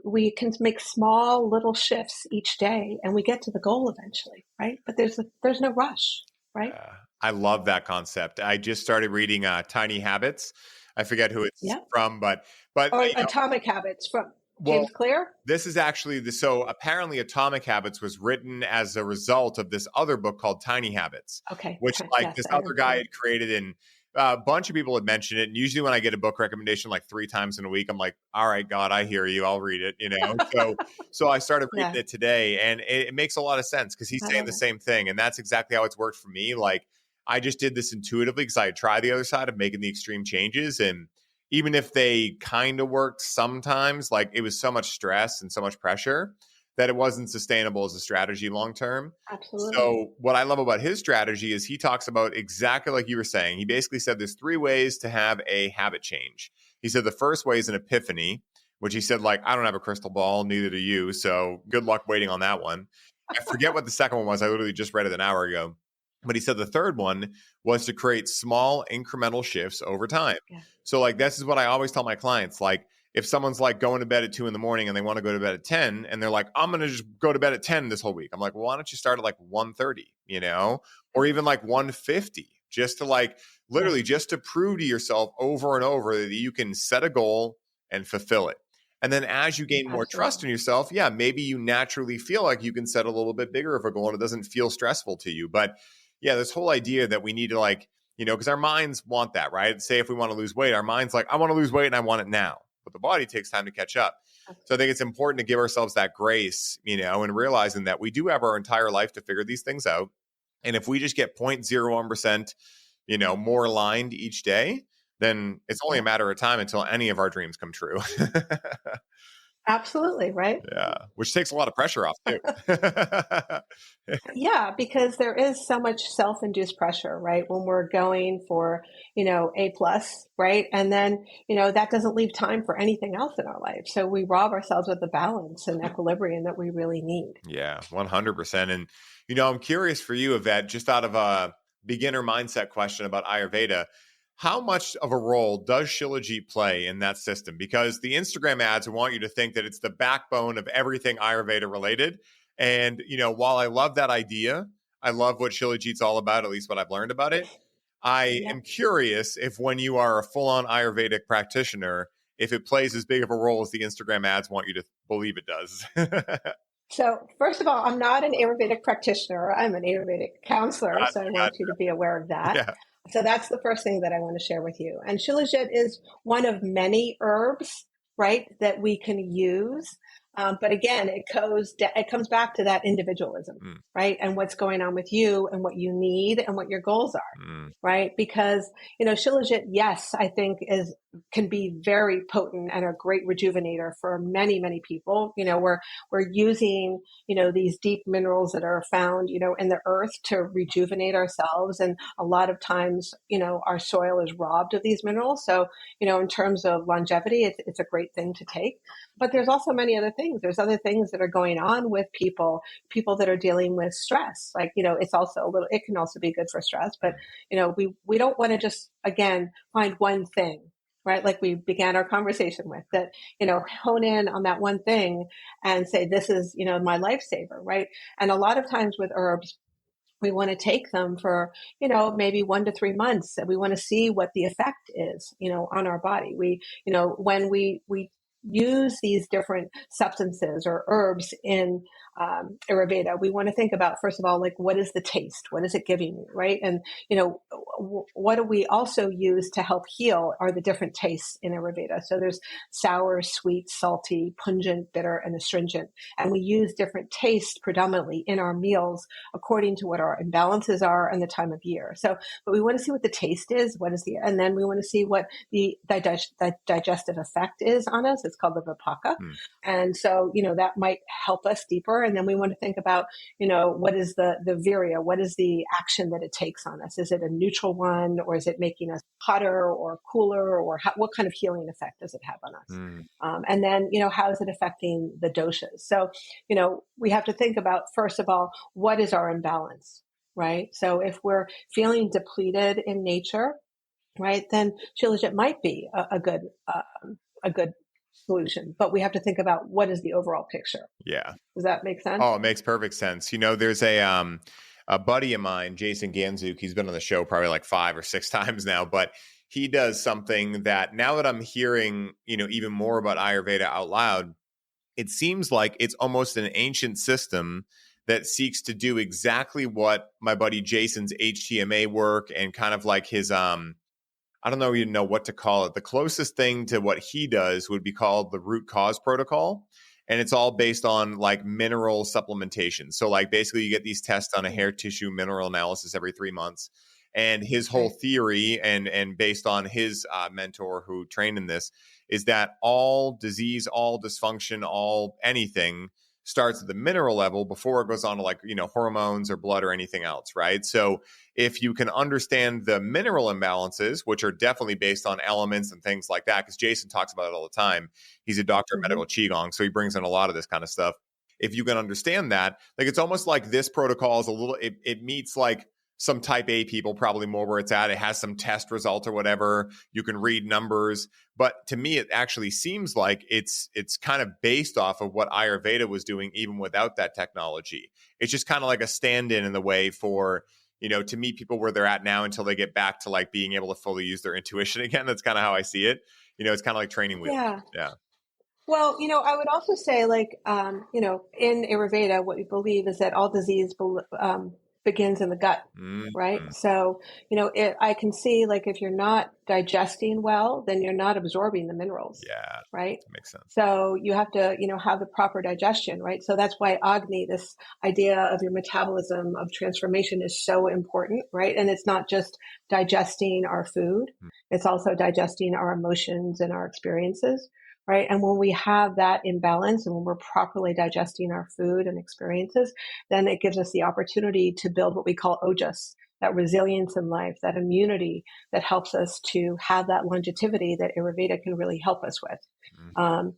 we can make small little shifts each day and we get to the goal eventually, right? But there's no rush, right?
I love that concept. I just started reading Tiny Habits. I forget who it's from, but
Atomic Habits from James Clear.
This is actually so apparently Atomic Habits was written as a result of this other book called Tiny Habits, which this other guy had created, and a bunch of people had mentioned it. And usually when I get a book recommendation like 3 times in a week, I'm like, all right, God, I hear you. I'll read it, So I started reading it today, and it makes a lot of sense because he's saying the same thing. And that's exactly how it's worked for me. Like, I just did this intuitively because I had tried the other side of making the extreme changes. And even if they kind of worked sometimes, like, it was so much stress and so much pressure that it wasn't sustainable as a strategy long term.
Absolutely.
So what I love about his strategy is he talks about exactly like you were saying. He basically said there's 3 ways to have a habit change. He said the first way is an epiphany, which he said, like, I don't have a crystal ball, neither do you. So good luck waiting on that one. I forget what the second one was. I literally just read it an hour ago. But he said the third one was to create small incremental shifts over time. So like, this is what I always tell my clients. Like, if someone's like going to bed at 2 a.m. and they want to go to bed at 10 and they're like, I'm going to just go to bed at 10 this whole week. I'm like, well, why don't you start at like 1:30, or even like 1:50, just to like literally just to prove to yourself over and over that you can set a goal and fulfill it. And then as you gain more trust in yourself, maybe you naturally feel like you can set a little bit bigger of a goal and it doesn't feel stressful to you. But this whole idea that we need to like, because our minds want that, right? Say if we want to lose weight, our mind's like, I want to lose weight and I want it now. But the body takes time to catch up. So I think it's important to give ourselves that grace, and realizing that we do have our entire life to figure these things out. And if we just get 0.01%, more aligned each day, then it's only a matter of time until any of our dreams come true.
Absolutely, right?
Yeah, which takes a lot of pressure off too.
Yeah, because there is so much self-induced pressure, right? When we're going for, A plus, right? And then, that doesn't leave time for anything else in our life. So we rob ourselves of the balance and equilibrium that we really need.
Yeah, 100%. And, I'm curious for you, Ivette, just out of a beginner mindset question about Ayurveda, how much of a role does shilajit play in that system? Because the Instagram ads want you to think that it's the backbone of everything Ayurveda related. And, while I love that idea, I love what shilajit's all about, at least what I've learned about it. I am curious if when you are a full-on Ayurvedic practitioner, if it plays as big of a role as the Instagram ads want you to believe it does.
So first of all, I'm not an Ayurvedic practitioner. I'm an Ayurvedic counselor. So I want you to be aware of that. Yeah. So that's the first thing that I want to share with you. And shilajit is one of many herbs, right, that we can use. But again, it comes back to that individualism, right? And what's going on with you and what you need and what your goals are, right? Because, shilajit, yes, I think can be very potent and a great rejuvenator for many, many people. We're using, these deep minerals that are found, in the earth to rejuvenate ourselves. And a lot of times, our soil is robbed of these minerals. So, in terms of longevity, it's a great thing to take. But there's also many other things. There's other things that are going on with people that are dealing with stress. Like, it can also be good for stress, but, we don't want to just, again, find one thing, right? Like we began our conversation with that, hone in on that one thing and say, this is, my lifesaver, right? And a lot of times with herbs, we want to take them for, maybe 1 to 3 months, and we want to see what the effect is, on our body. When we use these different substances or herbs in Ayurveda, we want to think about, first of all, like, what is the taste? What is it giving me, right? And, what do we also use to help heal are the different tastes in Ayurveda. So there's sour, sweet, salty, pungent, bitter, and astringent. And we use different tastes predominantly in our meals according to what our imbalances are and the time of year. So, but we want to see what the taste is, and then we want to see what the digestive effect is on us. It's called the vipaka. And so, that might help us deeper. And then we want to think about, what is the virya? What is the action that it takes on us? Is it a neutral one, or is it making us hotter or cooler, or what kind of healing effect does it have on us? And then, how is it affecting the doshas? So, we have to think about, first of all, what is our imbalance, right? So if we're feeling depleted in nature, right, then shilajit might be a good solution, but we have to think about what is the overall picture.
Yeah.
Does that make sense?
Oh, it makes perfect sense. There's a buddy of mine, Jason Ganzuk. He's been on the show probably like 5 or 6 times now, but he does something that, now that I'm hearing, even more about Ayurveda out loud, it seems like it's almost an ancient system that seeks to do exactly what my buddy Jason's HTMA work and kind of like his, I don't know even know what to call it. The closest thing to what he does would be called the root cause protocol. And it's all based on like mineral supplementation. So like basically you get these tests on a hair tissue mineral analysis every 3 months. And his whole theory and based on his mentor who trained in this is that all disease, all dysfunction, all anything starts at the mineral level before it goes on to like, hormones or blood or anything else, right? So if you can understand the mineral imbalances, which are definitely based on elements and things like that, because Jason talks about it all the time. He's a doctor of medical qigong, so he brings in a lot of this kind of stuff. If you can understand that, like it's almost like this protocol is it meets like some type A people, probably more where it's at. It has some test result or whatever. You can read numbers. But to me, it actually seems like it's kind of based off of what Ayurveda was doing even without that technology. It's just kind of like a stand-in in the way for, to meet people where they're at now until they get back to like being able to fully use their intuition again. That's kind of how I see it. It's kind of like training wheels. Yeah.
Well, I would also say like, in Ayurveda, what we believe is that all disease begins in the gut, right? So, I can see like if you're not digesting well, then you're not absorbing the minerals.
Yeah.
Right.
That makes sense.
So you have to, have the proper digestion, right? So that's why Agni, this idea of your metabolism of transformation is so important, right? And it's not just digesting our food. It's also digesting our emotions and our experiences. Right. And when we have that imbalance and when we're properly digesting our food and experiences, then it gives us the opportunity to build what we call ojas, that resilience in life, that immunity that helps us to have that longevity that Ayurveda can really help us with. And,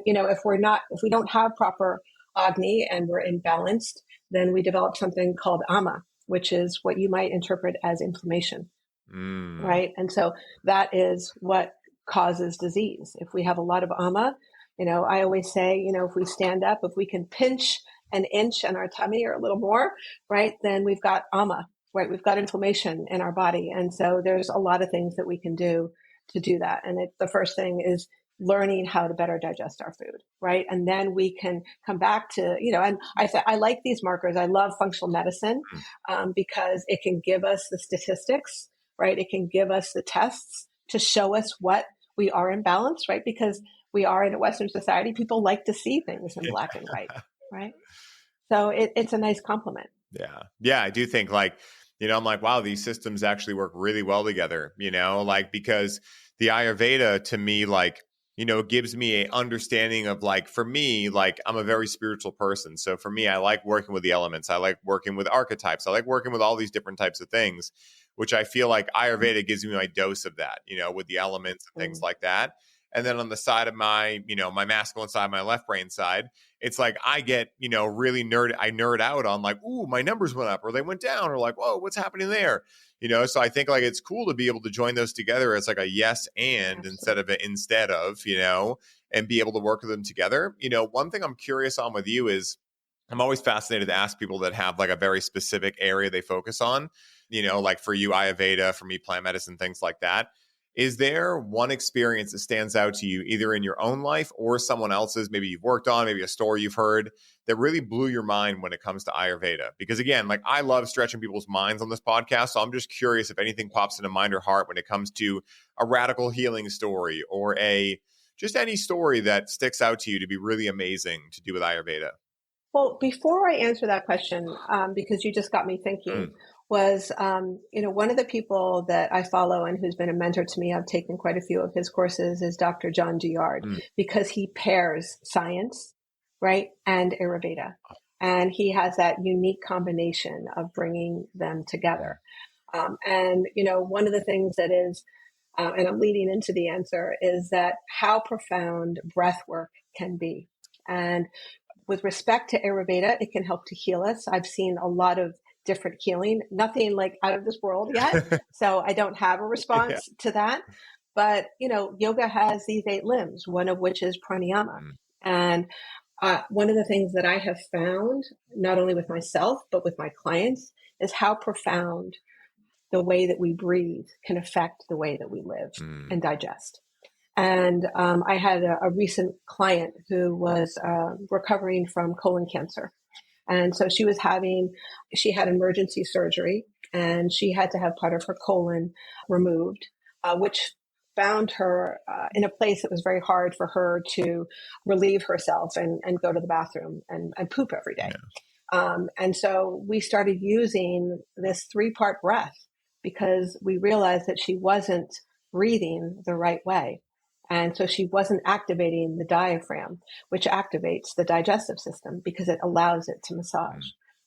if we don't have proper Agni and we're imbalanced, then we develop something called Ama, which is what you might interpret as inflammation. right? And so that is what causes disease. If we have a lot of ama, I always say, if we stand up, if we can pinch an inch in our tummy or a little more, right, then we've got ama, right? We've got inflammation in our body. And so there's a lot of things that we can do to do that. And the first thing is learning how to better digest our food, right? And then we can come back to, and I like these markers. I love functional medicine because it can give us the statistics, right? It can give us the tests to show us what we are in balance, right? Because we are in a Western society, people like to see things in black and white, right? So it's a nice compliment.
Yeah. Yeah. I do think I'm like, wow, these systems actually work really well together, because the Ayurveda to me, gives me a understanding of for me, I'm a very spiritual person. So for me, I like working with the elements. I like working with archetypes. I like working with all these different types of things, which I feel like Ayurveda gives me my dose of that, with the elements and things like that. And then on the side of my, my masculine side, my left brain side, it's I get, really nerd out on ooh, my numbers went up or they went down or whoa, what's happening there? So I think it's cool to be able to join those together as a yes and Absolutely. Instead of an instead of, and be able to work with them together. One thing I'm curious on with you is I'm always fascinated to ask people that have a very specific area they focus on, for you, Ayurveda, for me, plant medicine, things like that. Is there one experience that stands out to you either in your own life or someone else's, maybe you've worked on, maybe a story you've heard that really blew your mind when it comes to Ayurveda? Because again, I love stretching people's minds on this podcast. So I'm just curious if anything pops into mind or heart when it comes to a radical healing story or just any story that sticks out to you to be really amazing to do with Ayurveda.
Well, before I answer that question, because you just got me thinking, was, one of the people that I follow and who's been a mentor to me, I've taken quite a few of his courses, is Dr. John Douillard, because he pairs science, right, and Ayurveda. And he has that unique combination of bringing them together. And one of the things that is, and I'm leading into the answer, is that how profound breath work can be. And with respect to Ayurveda, it can help to heal us. I've seen a lot of different healing, nothing out of this world yet. So I don't have a response to that. But, yoga has these 8 limbs, one of which is pranayama. And one of the things that I have found, not only with myself, but with my clients, is how profound the way that we breathe can affect the way that we live and digest. And I had a recent client who was recovering from colon cancer. And so she had emergency surgery and she had to have part of her colon removed, which found her in a place that was very hard for her to relieve herself and go to the bathroom and poop every day. And so we started using this 3-part breath because we realized that she wasn't breathing the right way. And so she wasn't activating the diaphragm, which activates the digestive system because it allows it to massage,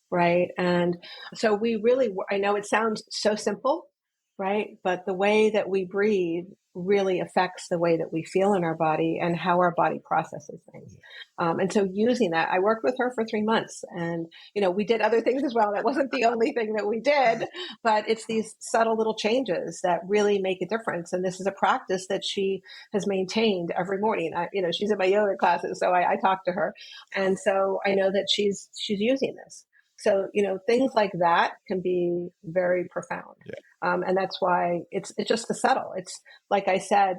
right? And so I know it sounds so simple, right? But the way that we breathe really affects the way that we feel in our body and how our body processes things. And so using that, I worked with her for 3 months and, we did other things as well. That wasn't the only thing that we did, but it's these subtle little changes that really make a difference. And this is a practice that she has maintained every morning. She's in my yoga classes, so I talk to her. And so I know that she's using this. So, things like that can be very profound. And that's why it's just the subtle. It's like I said,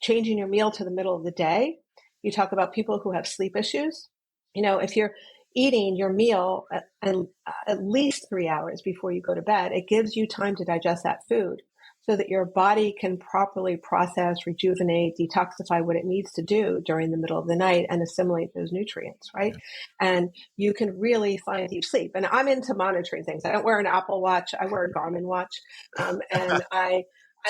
changing your meal to the middle of the day. You talk about people who have sleep issues. If you're eating your meal at least 3 hours before you go to bed, it gives you time to digest that food so that your body can properly process, rejuvenate, detoxify what it needs to do during the middle of the night and assimilate those nutrients, right? And you can really find deep sleep. And I'm into monitoring things. I don't wear an Apple Watch. I wear a Garmin watch. And I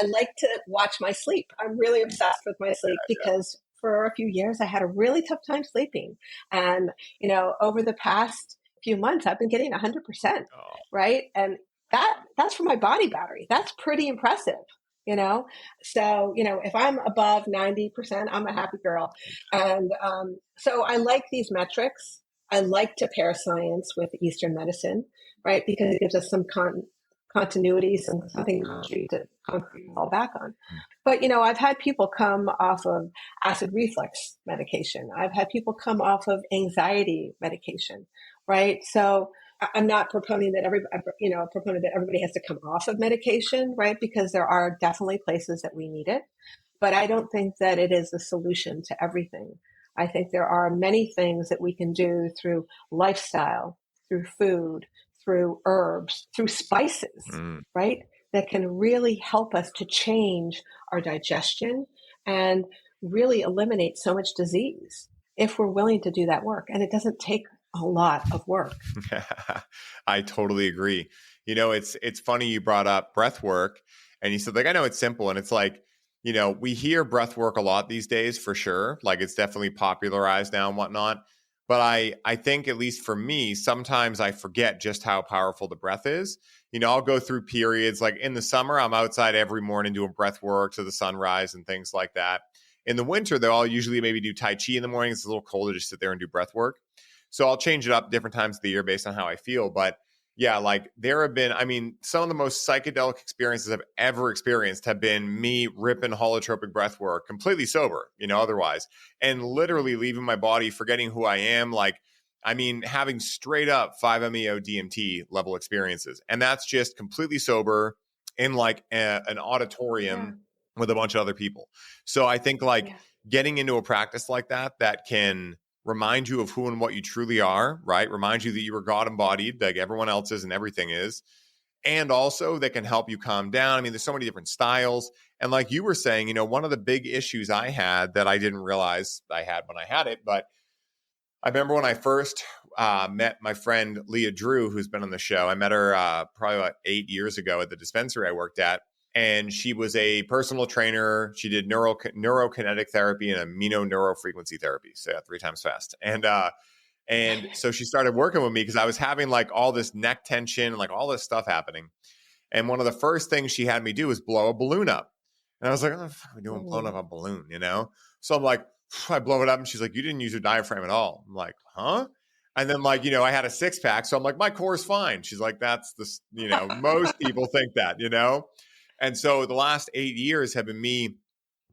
like to watch my sleep. I'm really obsessed with my sleep because for a few years, I had a really tough time sleeping. And, over the past few months, I've been getting 100%, right? And that's for my body battery. That's pretty impressive, So, if I'm above 90%, I'm a happy girl. And so I like these metrics. I like to pair science with Eastern medicine, right? Because it gives us some continuity, something concrete to fall back on. But, I've had people come off of acid reflux medication. I've had people come off of anxiety medication, right? So I'm not proponent that everybody has to come off of medication, right? Because there are definitely places that we need it. But I don't think that it is the solution to everything. I think there are many things that we can do through lifestyle, through food, through herbs, through spices, right? That can really help us to change our digestion and really eliminate so much disease if we're willing to do that work. And it doesn't take a lot of work.
I totally agree. It's funny you brought up breath work and you said, like, I know it's simple. And it's like, we hear breath work a lot these days for sure. Like it's definitely popularized now and whatnot. But I think, at least for me, sometimes I forget just how powerful the breath is. I'll go through periods like in the summer, I'm outside every morning doing breath work to the sunrise and things like that. In the winter, though, I'll usually maybe do Tai Chi in the morning. It's a little colder, just sit there and do breath work. So I'll change it up different times of the year based on how I feel. But yeah, like there have been, some of the most psychedelic experiences I've ever experienced have been me ripping holotropic breath work completely sober, otherwise, and literally leaving my body, forgetting who I am. Having straight up 5-MeO DMT level experiences. And that's just completely sober in like an auditorium with a bunch of other people. So I think getting into a practice like that can remind you of who and what you truly are, right? Remind you that you are God embodied, like everyone else is and everything is. And also that can help you calm down. There's so many different styles. And like you were saying, one of the big issues I had that I didn't realize I had when I had it, but I remember when I first met my friend Leah Drew, who's been on the show. I met her probably about 8 years ago at the dispensary I worked at. And she was a personal trainer. She did neurokinetic therapy and amino-neurofrequency therapy. So 3 times fast. And so she started working with me because I was having like all this neck tension, like all this stuff happening. And one of the first things she had me do was blow a balloon up. And I was like, oh, what the fuck are we doing blowing up a balloon, So I'm like, I blow it up. And she's like, you didn't use your diaphragm at all. I'm like, huh? And then I had a 6-pack. So I'm like, my core is fine. She's like, that's most people think that, And so the last 8 years have been me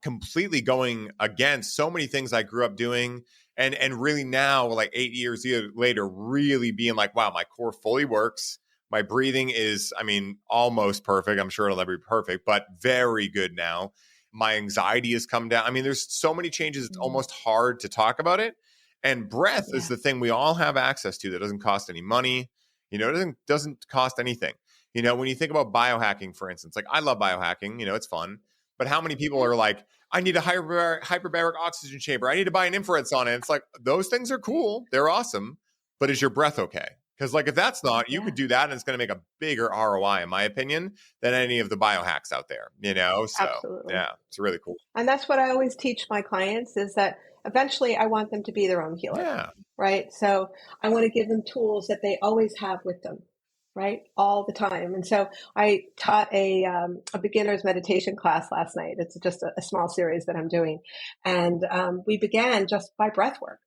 completely going against so many things I grew up doing. And really now, like 8 years later, really being like, wow, my core fully works. My breathing is, almost perfect. I'm sure it'll never be perfect, but very good now. My anxiety has come down. There's so many changes. It's almost hard to talk about it. And breath is the thing we all have access to that doesn't cost any money. It doesn't cost anything. When you think about biohacking, for instance, like I love biohacking, it's fun. But how many people are like, I need a hyperbaric oxygen chamber. I need to buy an infrared sauna. It's like, those things are cool. They're awesome. But is your breath okay? Because if that's not, you could do that and it's going to make a bigger ROI, in my opinion, than any of the biohacks out there, So,
Absolutely.
Yeah, it's really cool.
And that's what I always teach my clients is that eventually I want them to be their own healer, right? So I want to give them tools that they always have with them, right? All the time. And so I taught a beginner's meditation class last night. It's just a small series that I'm doing. And we began just by breath work,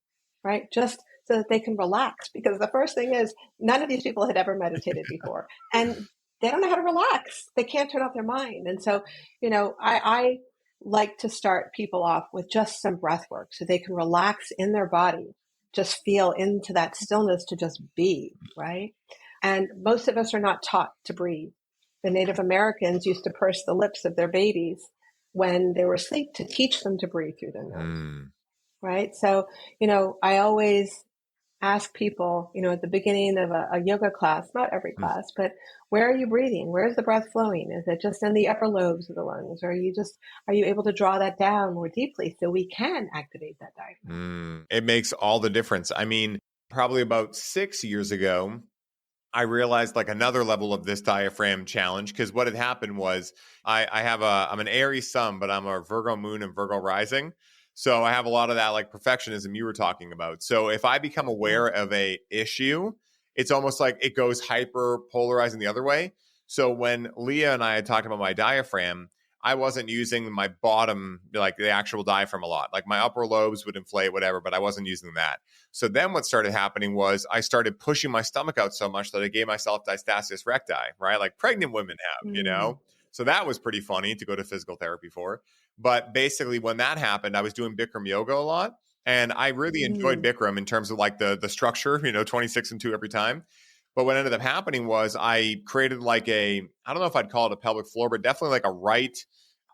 right? Just so that they can relax. Because the first thing is none of these people had ever meditated before. And they don't know how to relax. They can't turn off their mind. And so, I like to start people off with just some breath work so they can relax in their body, just feel into that stillness to just be, right? And most of us are not taught to breathe. The Native Americans used to purse the lips of their babies when they were asleep to teach them to breathe through their nose, right? So, I always ask people, at the beginning of a yoga class, not every class, but where are you breathing? Where's the breath flowing? Is it just in the upper lobes of the lungs? Or are you able to draw that down more deeply so we can activate that diaphragm?
It makes all the difference. Probably about 6 years ago, I realized like another level of this diaphragm challenge, because what had happened was I'm an Aries sun, but I'm a Virgo moon and Virgo rising. So I have a lot of that like perfectionism you were talking about. So if I become aware of a issue, it's almost like it goes hyper polarizing the other way. So when Leah and I had talked about my diaphragm, I wasn't using my bottom, like the actual diaphragm a lot. Like my upper lobes would inflate, whatever, but I wasn't using that. So then what started happening was I started pushing my stomach out so much that I gave myself diastasis recti, right? Like pregnant women have, you know? So that was pretty funny to go to physical therapy for. But basically when that happened, I was doing Bikram yoga a lot. And I really enjoyed Bikram in terms of like the structure, 26 and 2 every time. But what ended up happening was I created like I don't know if I'd call it a pelvic floor, but definitely like a right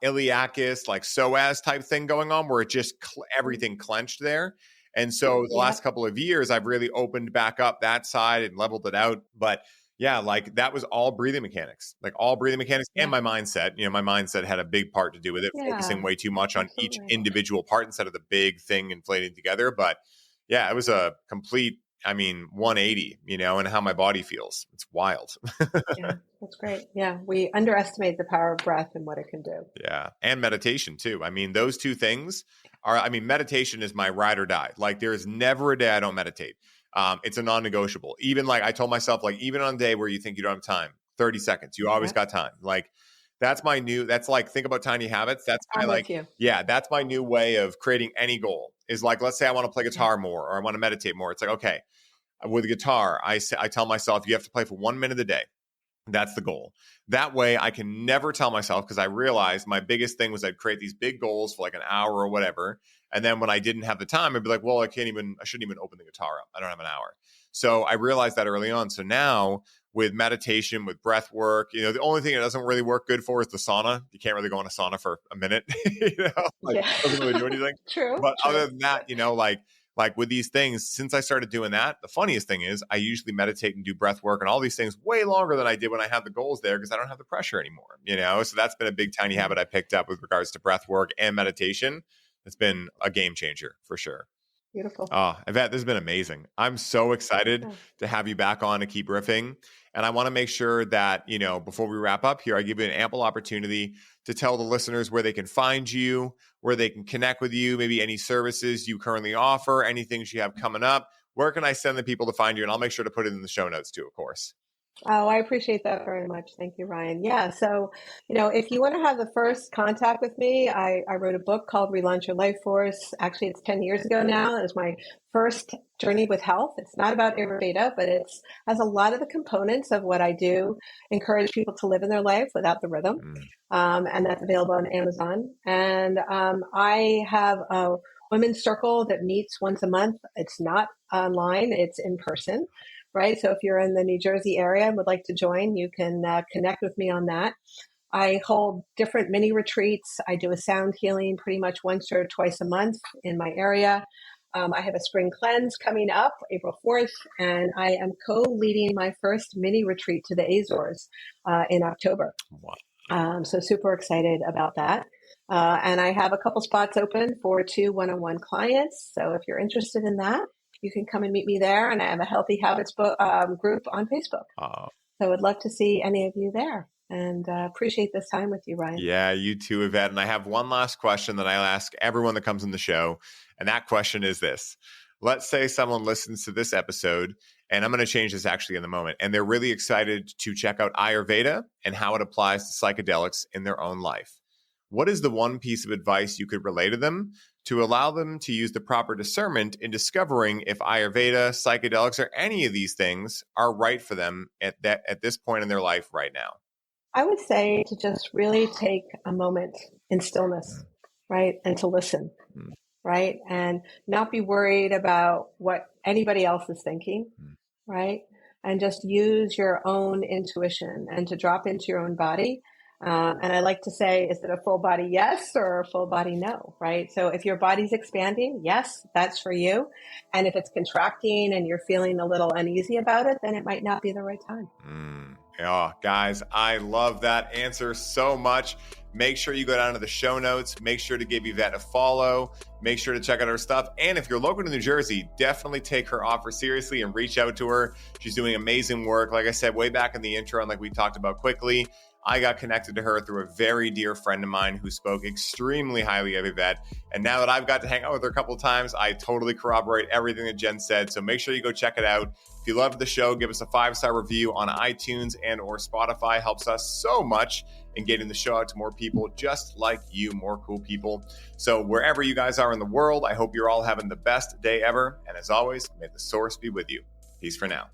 iliacus, like psoas type thing going on where it just everything clenched there. And so the last couple of years, I've really opened back up that side and leveled it out. But yeah, like that was all breathing mechanics, and my mindset. My mindset had a big part to do with it, focusing way too much on each individual part instead of the big thing inflating together. But yeah, it was a complete 180, and how my body feels. It's wild.
Yeah, that's great. Yeah, we underestimate the power of breath and what it can do.
Yeah, and meditation too. Those two things are, meditation is my ride or die. Like there's never a day I don't meditate. It's a non-negotiable. Even like I told myself, like even on a day where you think you don't have time, 30 seconds, you always got time. Like that's like, think about tiny habits. That's that's my new way of creating any goal is like, let's say I want to play guitar more or I want to meditate more. It's like, okay, with the guitar, I tell myself you have to play for 1 minute a day. That's the goal. That way I can never tell myself, because I realized my biggest thing was I'd create these big goals for like an hour or whatever. And then when I didn't have the time, I'd be like, well, I shouldn't even open the guitar up. I don't have an hour. So I realized that early on. So now with meditation, with breath work, the only thing it doesn't really work good for is the sauna. You can't really go in a sauna for a minute, doesn't really do anything.
True.
But other than that, like with these things, since I started doing that, the funniest thing is I usually meditate and do breath work and all these things way longer than I did when I had the goals there, because I don't have the pressure anymore, So that's been a big tiny habit I picked up with regards to breath work and meditation. It's been a game changer for sure.
Beautiful.
Ivette, this has been amazing. I'm so excited to have you back on to keep riffing. And I want to make sure that, before we wrap up here, I give you an ample opportunity to tell the listeners where they can find you, where they can connect with you, maybe any services you currently offer, any things you have coming up. Where can I send the people to find you? And I'll make sure to put it in the show notes too, of course.
Oh, I appreciate that very much. Thank you, Ryan. Yeah. So, if you want to have the first contact with me, I wrote a book called Relaunch Your Life Force. Actually, it's 10 years ago now. It was my first journey with health. It's not about Ayurveda, but it has a lot of the components of what I do, encourage people to live in their life without the rhythm. And that's available on Amazon. And I have a women's circle that meets once a month. It's not online, it's in person. Right. So if you're in the New Jersey area and would like to join, you can connect with me on that. I hold different mini retreats. I do a sound healing pretty much once or twice a month in my area. I have a spring cleanse coming up April 4th, and I am co-leading my first mini retreat to the Azores in October. Wow. So super excited about that. And I have a couple spots open for 2 one-on-one clients. So if you're interested in that, you can come and meet me there. And I have a Healthy Habits group on Facebook. So I'd love to see any of you there, and appreciate this time with you, Ryan.
Yeah, you too, Ivette. And I have one last question that I ask everyone that comes in the show. And that question is this. Let's say someone listens to this episode, and I'm going to change this actually in the moment, and they're really excited to check out Ayurveda and how it applies to psychedelics in their own life. What is the one piece of advice you could relay to them to allow them to use the proper discernment in discovering if Ayurveda, psychedelics, or any of these things are right for them at this point in their life right now?
I would say to just really take a moment in stillness, right? And to listen, right? And not be worried about what anybody else is thinking, right? And just use your own intuition and to drop into your own body. And I like to say, is it a full body yes or a full body no, right? So if your body's expanding, yes, that's for you. And if it's contracting and you're feeling a little uneasy about it, then it might not be the right time.
Oh, guys, I love that answer so much. Make sure you go down to the show notes. Make sure to give Ivette a follow. Make sure to check out her stuff. And if you're local to New Jersey, definitely take her offer seriously and reach out to her. She's doing amazing work. Like I said, way back in the intro, and like we talked about quickly, I got connected to her through a very dear friend of mine who spoke extremely highly of Ivette. And now that I've got to hang out with her a couple of times, I totally corroborate everything that Jen said. So make sure you go check it out. If you loved the show, give us a 5-star review on iTunes and or Spotify. Helps us so much in getting the show out to more people just like you, more cool people. So wherever you guys are in the world, I hope you're all having the best day ever. And as always, may the source be with you. Peace for now.